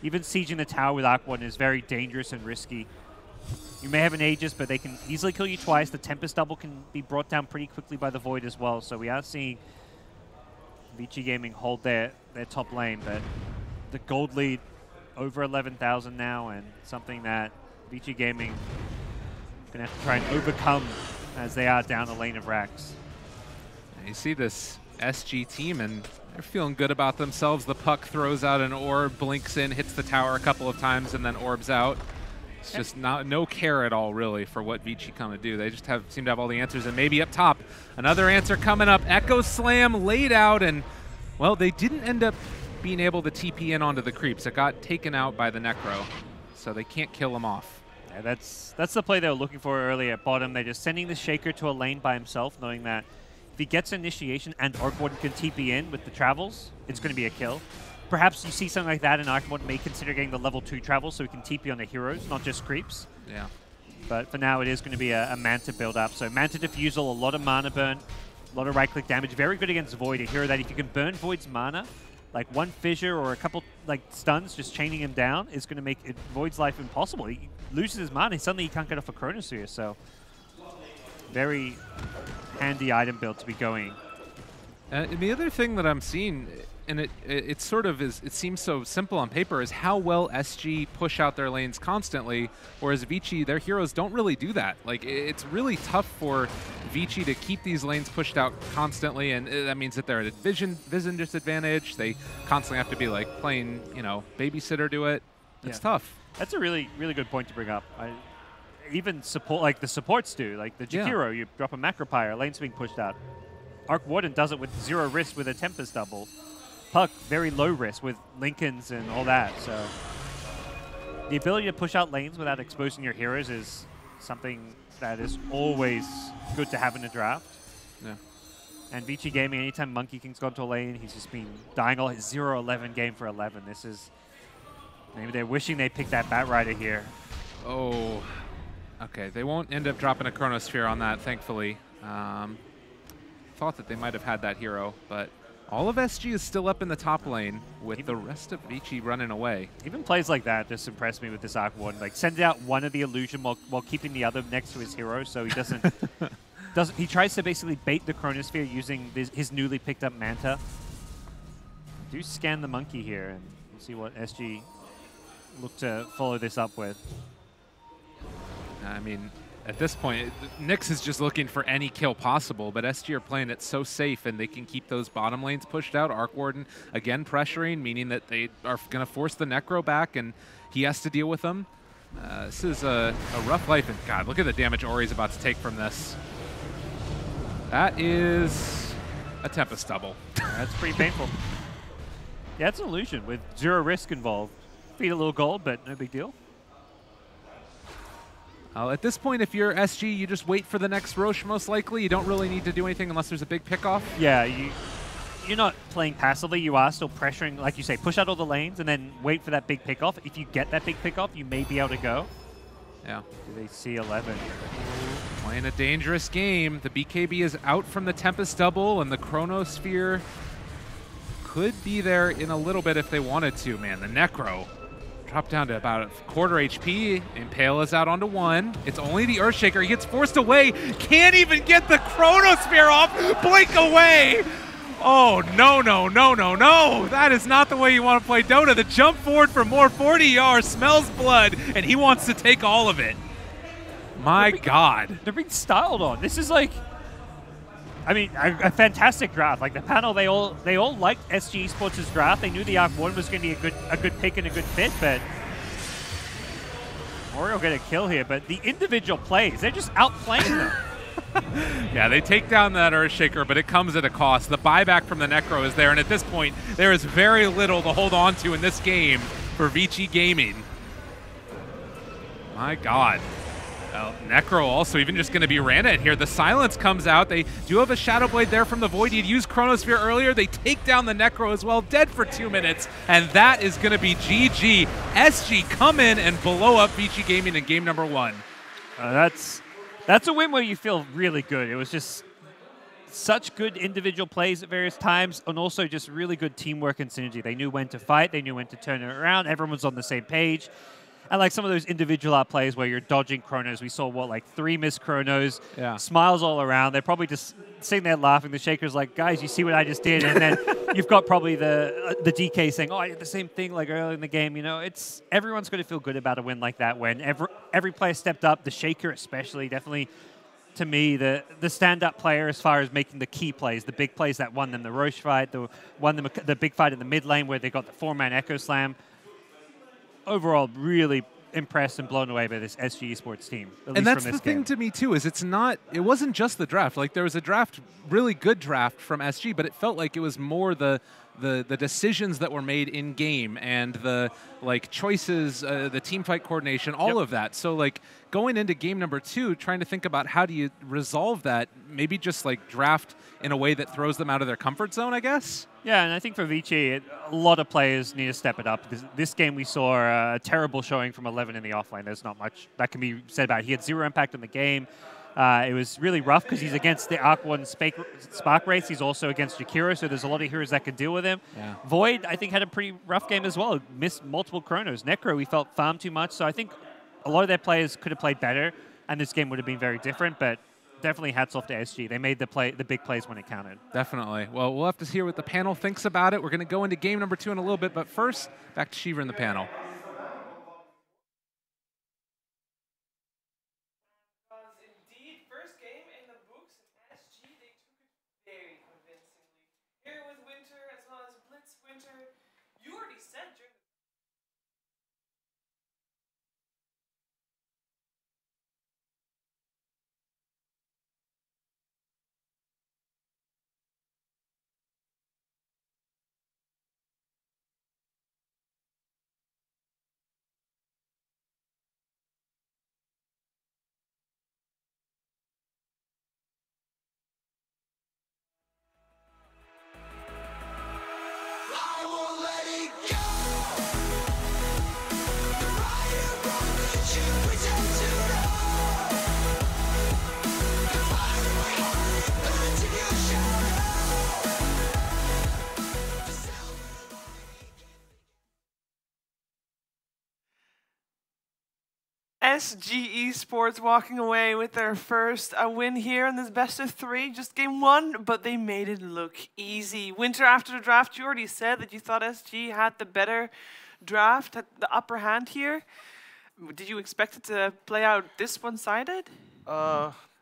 Even sieging the tower with Arc Warden is very dangerous and risky. You may have an Aegis, but they can easily kill you twice. The Tempest double can be brought down pretty quickly by the Void as well. So we are seeing Vici Gaming hold their top lane, but the gold lead over 11,000 now, and something that Vici Gaming going to have to try and overcome as they are down the lane of Rax.
You see this SG team, and they're feeling good about themselves. The Puck throws out an orb, blinks in, hits the tower a couple of times, and then orbs out. It's just no care at all, really, for what Vici come to do. They just seem to have all the answers, and maybe up top, another answer coming up. Echo Slam laid out, and, well, they didn't end up being able to TP in onto the creeps. It got taken out by the Necro, so they can't kill them off.
Yeah, that's the play they were looking for earlier at bottom. They're just sending the Shaker to a lane by himself, knowing that if he gets initiation and Arc Warden can TP in with the travels, it's going to be a kill. Perhaps you see something like that and Arc Warden may consider getting the level 2 travel so he can TP on the heroes, not just creeps.
Yeah.
But for now, it is going to be a Manta build-up. So Manta Diffusal, a lot of mana burn, a lot of right-click damage. Very good against Void, a hero that if you can burn Void's mana, like one fissure or a couple like stuns, just chaining him down, is going to make Void's life impossible. He loses his mana, suddenly he can't get off a Chronosphere. So very handy item build to be going.
And the other thing that I'm seeing, and it sort of is, it seems so simple on paper, is how well SG push out their lanes constantly, whereas Vici, their heroes don't really do that. Like, it's really tough for Vici to keep these lanes pushed out constantly, and that means that they're at a vision disadvantage. They constantly have to be like playing, you know, babysitter to it. It's tough.
That's a really good point to bring up. Even support, like the supports do, like the Jakiro, you drop a Macropyre, lane's being pushed out. Arc Warden does it with 0 risk with a Tempest double. Puck, very low risk with Lincolns and all that. So the ability to push out lanes without exposing your heroes is something that is always good to have in a draft.
Yeah.
And Vici Gaming, anytime Monkey King's gone to a lane, he's just been dying all his 0-11 game for 11. This is, maybe they're wishing they picked that Bat Rider here.
Oh, okay. They won't end up dropping a Chronosphere on that, thankfully. Thought that they might have had that hero, but All of SG is still up in the top lane, with the rest of Vici running away.
Even plays like that just impress me with this Arc Warden. Like, send out one of the illusion while keeping the other next to his hero, so he doesn't... he tries to basically bait the Chronosphere using his newly picked up Manta. Do scan the monkey here, and we'll see what SG look to follow this up with.
I mean, at this point, Nyx is just looking for any kill possible, but SG are playing it so safe, and they can keep those bottom lanes pushed out. Arc Warden, again, pressuring, meaning that they are going to force the Necro back, and he has to deal with them. This is a rough life, and God, look at the damage Ori's about to take from this. That is a Tempest double.
That's pretty painful. Yeah, it's an illusion with 0 risk involved. Feed a little gold, but no big deal.
At this point, if you're SG, you just wait for the next Roche, most likely. You don't really need to do anything unless there's a big pickoff.
Yeah, you're not playing passively. You are still pressuring, like you say, push out all the lanes and then wait for that big pickoff. If you get that big pickoff, you may be able to go.
Yeah.
Do they see 11?
Playing a dangerous game. The BKB is out from the Tempest double, and the Chronosphere could be there in a little bit if they wanted to. Man, the Necro dropped down to about a quarter HP. Impale is out onto 1. It's only the Earthshaker. He gets forced away. Can't even get the Chronosphere off. Blink away. Oh, no, no, no, no, no. That is not the way you want to play Dota. The jump forward for more 40 yards smells blood, and he wants to take all of it. My God.
They're being styled on. This is like, I mean, a fantastic draft. Like the panel, they all liked SG Esports' draft. They knew the Arc Warden was going to be a good pick and a good fit, but Ori will get a kill here. But the individual plays, they're just outplaying them.
Yeah, they take down that Earthshaker, but it comes at a cost. The buyback from the Necro is there, and at this point, there is very little to hold on to in this game for Vici Gaming. My God. Well, Necro also even just going to be ran at here. The silence comes out. They do have a Shadow Blade there from the Void. He'd used Chronosphere earlier. They take down the Necro as well, dead for 2 minutes, and that is going to be GG. SG come in and blow up Vici Gaming in game number 1.
That's a win where you feel really good. It was just such good individual plays at various times, and also just really good teamwork and synergy. They knew when to fight. They knew when to turn it around. Everyone was on the same page. And like some of those individual art plays where you're dodging chronos. We saw, what, like 3 missed chronos,
yeah.
Smiles all around. They're probably just sitting there laughing. The Shaker's like, guys, you see what I just did? And then you've got probably the DK saying, oh, I did the same thing like earlier in the game. You know, everyone's going to feel good about a win like that when every player stepped up. The Shaker especially, definitely, to me, the stand-up player as far as making the key plays, the big plays that won them the Roche fight, the big fight in the mid lane where they got the 4-man Echo Slam. Overall, really impressed and blown away by this SG Esports team.
And that's the thing to me too, is it wasn't just the draft. Like there was a draft, really good draft from SG, but it felt like it was more the decisions that were made in game and the like choices, the team fight coordination, all of that. So like going into game number 2, trying to think about how do you resolve that, maybe just like draft in a way that throws them out of their comfort zone, I guess.
Yeah, and I think for Vici, a lot of players need to step it up. This game we saw a terrible showing from 11 in the offlane. There's not much that can be said about it. He had 0 impact on the game. It was really rough because he's against the Arc Warden Spark Wraiths. He's also against Jakiro, so there's a lot of heroes that can deal with him.
Yeah.
Void, I think, had a pretty rough game as well. Missed multiple chronos. Necro, we felt farmed too much, so I think a lot of their players could have played better, and this game would have been very different, but definitely hats off to SG. They made the big plays when it counted.
Definitely. Well, we'll have to hear what the panel thinks about it. We're going to go into game number 2 in a little bit, but first, back to Shiva and the panel.
Indeed, first game in the books, and SG, they took it very convincingly. Here with Winter as well as Blitz Winter. You already said during the SG Esports walking away with their first win here in this best of 3, just game 1, but they made it look easy. Winter, after the draft, you already said that you thought SG had the better draft, had the upper hand here. Did you expect it to play out this one-sided?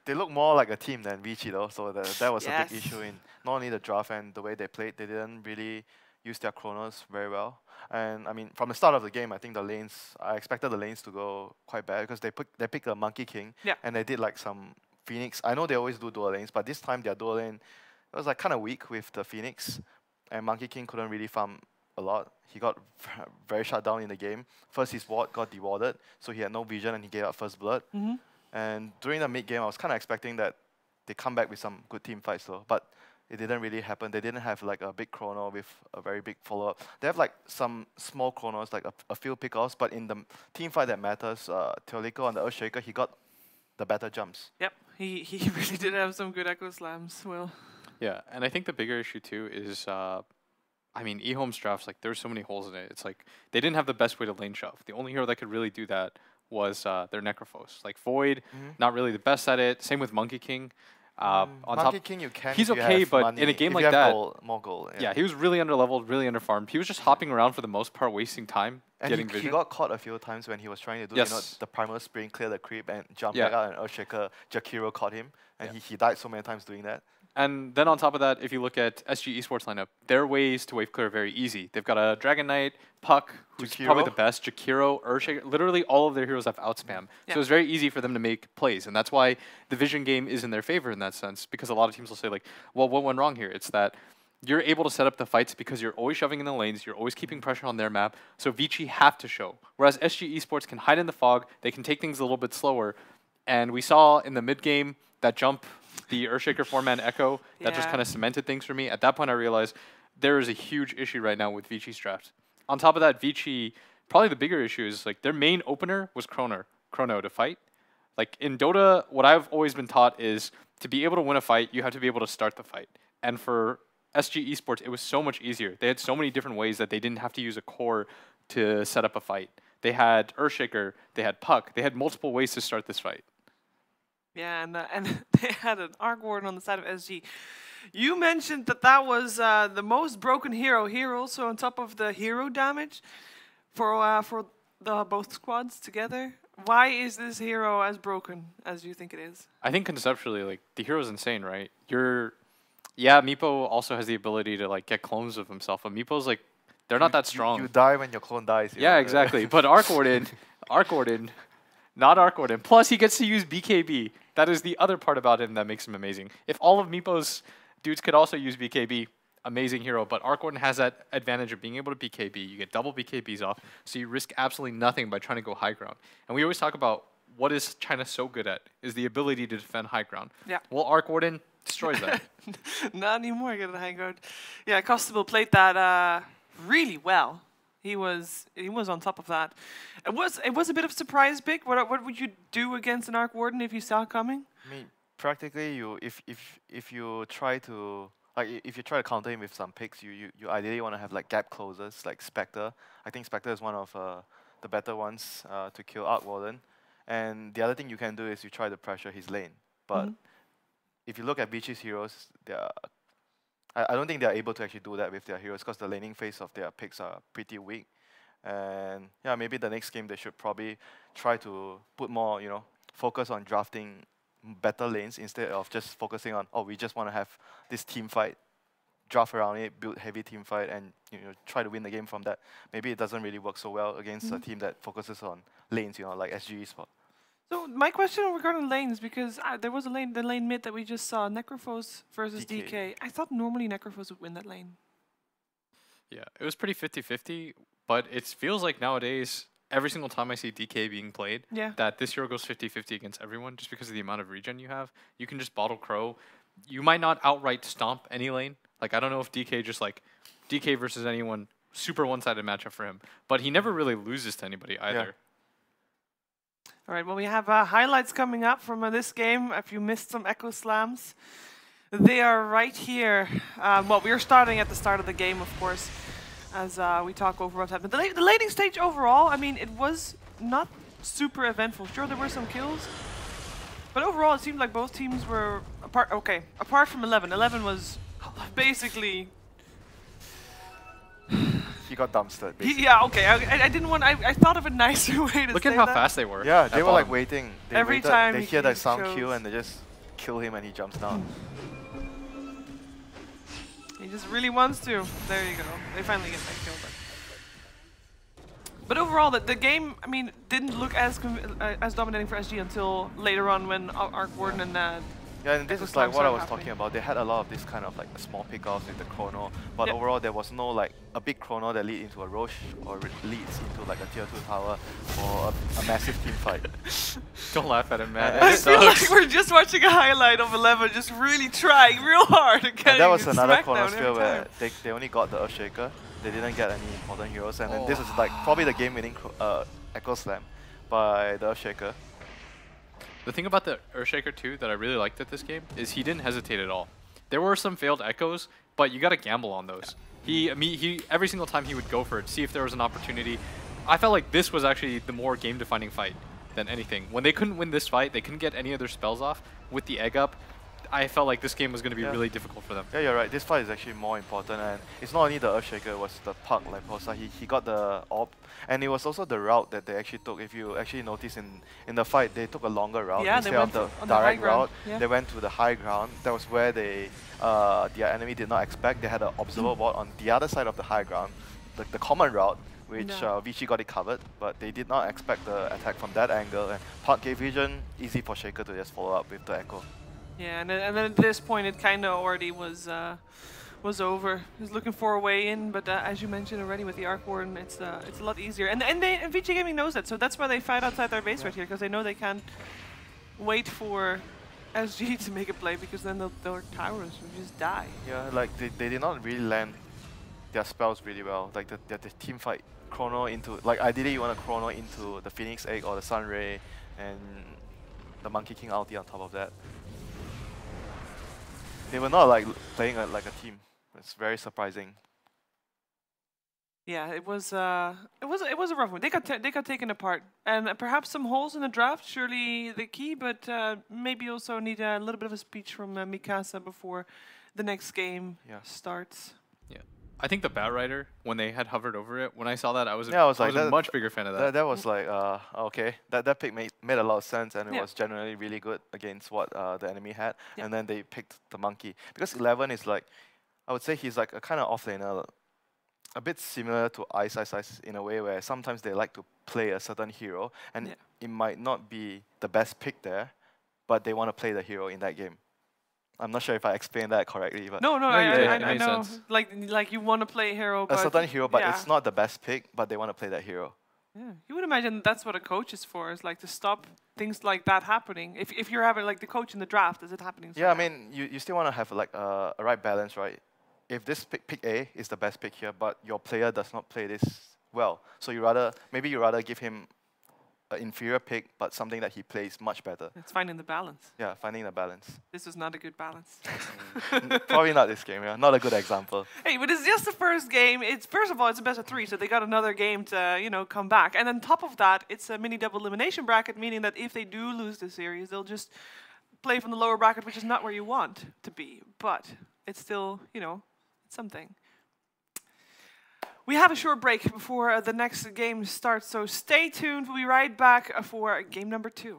They look more like a team than Vici though, so that was a
Yes.
big issue in not only the draft and the way they played. They didn't really use their chronos very well. And I mean, from the start of the game, I think the lanes, I expected the lanes to go quite bad because they picked a Monkey King,
Yeah.
and they did like some Phoenix. I know they always do dual lanes, but this time their dual lane was like kind of weak with the Phoenix, and Monkey King couldn't really farm a lot. He got very shut down in the game. First, his ward got dewarded, so he had no vision and he gave up first blood. And during the mid game, I was kind of expecting that they come back with some good team fights though, but it didn't really happen. They didn't have like a big chrono with a very big follow-up. They have like some small chronos, like a few pickoffs, but in the team fight that matters, Teolico on the Earthshaker, he got the better jumps.
Yep, he really did have some good echo slams, Will.
Yeah, and I think the bigger issue too is, I mean, eHome's drafts, like there's so many holes in it. It's like they didn't have the best way to lane shove. The only hero that could really do that was their Necrophos. Like Void, not really the best at it. Same with Monkey King. On
Monkey
top,
King, you can.
he's
if you
okay,
have
but
money.
in a game
if
like
you have
that,
gold, more gold.
yeah, he was really underleveled, really underfarmed. He was just hopping around for the most part, wasting time
And
getting
he
vision.
got caught a few times when he was trying to do the primal spring, clear the creep, and jump back out, and Earthshaker Jakiro caught him, and he died so many times doing that.
And then on top of that, if you look at SG Esports lineup, their ways to wave clear are very easy. They've got a Dragon Knight, Puck, who's probably the best, Jakiro, Earthshaker. Literally all of their heroes have outspam. So it's very easy for them to make plays. And that's why the vision game is in their favor in that sense, because a lot of teams will say, like, well, what went wrong here? It's that you're able to set up the fights because you're always shoving in the lanes, you're always keeping pressure on their map, so Vici have to show. Whereas SG Esports can hide in the fog, they can take things a little bit slower. And we saw in the mid-game that jump, the Earthshaker 4-man Echo, that just kind of cemented things for me. At that point, I realized there is a huge issue right now with Vici's draft. On top of that, Vici, probably the bigger issue is like their main opener was Chrono to fight. Like in Dota, what I've always been taught is to be able to win a fight, you have to be able to start the fight. And for SG Esports, it was so much easier. They had so many different ways that they didn't have to use a core to set up a fight. They had Earthshaker, they had Puck, they had multiple ways to start this fight.
Yeah, and they had an Arc Warden on the side of SG. You mentioned that was the most broken hero here, also on top of the hero damage for the both squads together. Why is this hero as broken as you think it is?
I think conceptually, like the hero's insane, right? Yeah, Meepo also has the ability to like get clones of himself, but Meepo's like they're not that strong.
You die when your clone dies.
Yeah, exactly. But Arc Warden, not Arc Warden. Plus, he gets to use BKB. That is the other part about him that makes him amazing. If all of Meepo's dudes could also use BKB, amazing hero. But Arc Warden has that advantage of being able to BKB. You get double BKBs off, so you risk absolutely nothing by trying to go high ground. And we always talk about what is China so good at, is the ability to defend high ground.
Yeah.
Well, Arc Warden destroys that.
Not anymore, get a high ground. Yeah, Costable played that really well. He was on top of that. It was a bit of a surprise pick. What would you do against an Arc Warden if you saw it coming?
I mean, practically, if you try to counter him with some picks, you ideally want to have like gap closers like Spectre. I think Spectre is one of the better ones to kill Arc Warden. And the other thing you can do is you try to pressure his lane. But if you look at Vici's heroes, I don't think they're able to actually do that with their heroes because the laning phase of their picks are pretty weak. And yeah, maybe the next game they should probably try to put more, focus on drafting better lanes instead of just focusing on, we just want to have this team fight, draft around it, build heavy team fight, and try to win the game from that. Maybe it doesn't really work so well against a team that focuses on lanes, like SG Esports.
So my question regarding lanes, because there was the lane mid that we just saw, Necrophos versus DK. I thought normally Necrophos would win that lane.
Yeah, it was pretty 50-50, but it feels like nowadays, every single time I see DK being played, that this hero goes 50-50 against everyone just because of the amount of regen you have. You can just bottle Crow. You might not outright stomp any lane. Like, I don't know if DK just like, DK versus anyone, super one-sided matchup for him. But he never really loses to anybody either.
Yeah.
All right, well, we have highlights coming up from this game. If you missed some Echo Slams, they are right here. Well, we are starting at the start of the game, of course, as we talk over what's happened. The laning stage overall, I mean, it was not super eventful. Sure, there were some kills, but overall it seemed like both teams were apart. Okay, apart from 11. 11 was basically.
He got dumpstered, basically.
Yeah, okay. I didn't want. I thought of a nicer way to
Look
say
at how
that.
fast they were.
Yeah, they
at
were like
bottom.
waiting. They
Every
waited,
time
they
he
hear that sound
shows.
cue and they just kill him and he jumps down.
He just really wants to. There you go. They finally get that kill, but overall, the game, I mean, didn't look as dominating for SG until later on when Arc Warden and
Yeah, and this
Echo
is
Slam
like what I
started
was
happening.
talking about. They had a lot of this kind of like small pickoffs with the chrono, but
Yep.
overall there was no like a big chrono that lead into a Roche or leads into like a tier 2 tower or a massive team fight.
Don't laugh at him, man.
And
I
It
feel like
sucks.
we're just watching a highlight of 11 just really trying real hard to get
And that was another
smackdown
corner
every
sphere where
time.
they only got the Earthshaker. They didn't get any modern heroes, and then this is like probably the game-winning Echo Slam by the Earthshaker.
The thing about the Earthshaker 2 that I really liked at this game is he didn't hesitate at all. There were some failed echoes, but you got to gamble on those. He every single time he would go for it, see if there was an opportunity. I felt like this was actually the more game-defining fight than anything. When they couldn't win this fight, they couldn't get any of their spells off with the egg up. I felt like this game was going to be really difficult for them.
Yeah, you're right. This fight is actually more important, and it's not only the Earthshaker, it was the Puck, like Posa. He got the orb, and it was also the route that they actually took. If you actually notice in the fight, they took a longer route
Yeah, they
instead of
went
the
on the high
direct
ground.
route.
Yeah.
They went to the high ground. That was where they their enemy did not expect. They had an observer ward on the other side of the high ground, the common route, which
No.
Vichy got it covered, but they did not expect the attack from that angle. And Puck gave vision, easy for Shaker to just follow up with the echo.
Yeah, and then at this point it kind of already was over. He was looking for a way in, but as you mentioned already with the Arc Warden, it's a lot easier. And VG Gaming knows that, so that's why they fight outside their base right here, because they know they can't wait for SG to make a play, because then their towers will just die.
Yeah, like they did not really land their spells really well. Like the team fight chrono into, like ideally you want to chrono into the Phoenix Egg or the Sunray and the Monkey King ulti on top of that. They were not like playing like a team. It's very surprising.
Yeah, it was a rough one. They got taken apart, and perhaps some holes in the draft. Surely the key, but maybe also need a little bit of a speech from Mikasa before the next game starts.
Yeah, I think the Batrider, when they had hovered over it, when I saw that, I was
Yeah, I was like,
a
that-
much bigger fan of that.
That was like okay. That pick made a lot of sense, and it
Yeah.
was generally really good against what the enemy had.
Yeah.
And then they picked the monkey because 11 is like, I would say he's like a kind of offlaner, a bit similar to Ice in a way where sometimes they like to play a certain hero, and
Yeah.
it might not be the best pick there, but they want to play the hero in that game. I'm not sure if I explained that correctly, but
No,
you did. It
I
made
know.
sense.
Like you want to play a hero,
a
but
certain hero, but
yeah.
it's not the best pick, but they want to play that hero.
Yeah, you would imagine that's what a coach is for, is like to stop things like that happening. If you're having like the coach in the draft, is it happening?
Yeah, I
somewhere?
mean, you still want to have like a right balance, right? If this pick A is the best pick here, but your player does not play this well, so maybe you rather give him an inferior pick, but something that he plays much better.
It's finding the balance.
Yeah, finding the balance.
This is not a good balance.
Probably not this game, yeah. Not a good example.
Hey, but it's just the first game. First of all, it's a best of 3, so they got another game to come back. And on top of that, it's a mini double elimination bracket, meaning that if they do lose the series, they'll just play from the lower bracket, which is not where you want to be. But it's still, it's something. We have a short break before the next game starts, so stay tuned. We'll be right back for game number 2.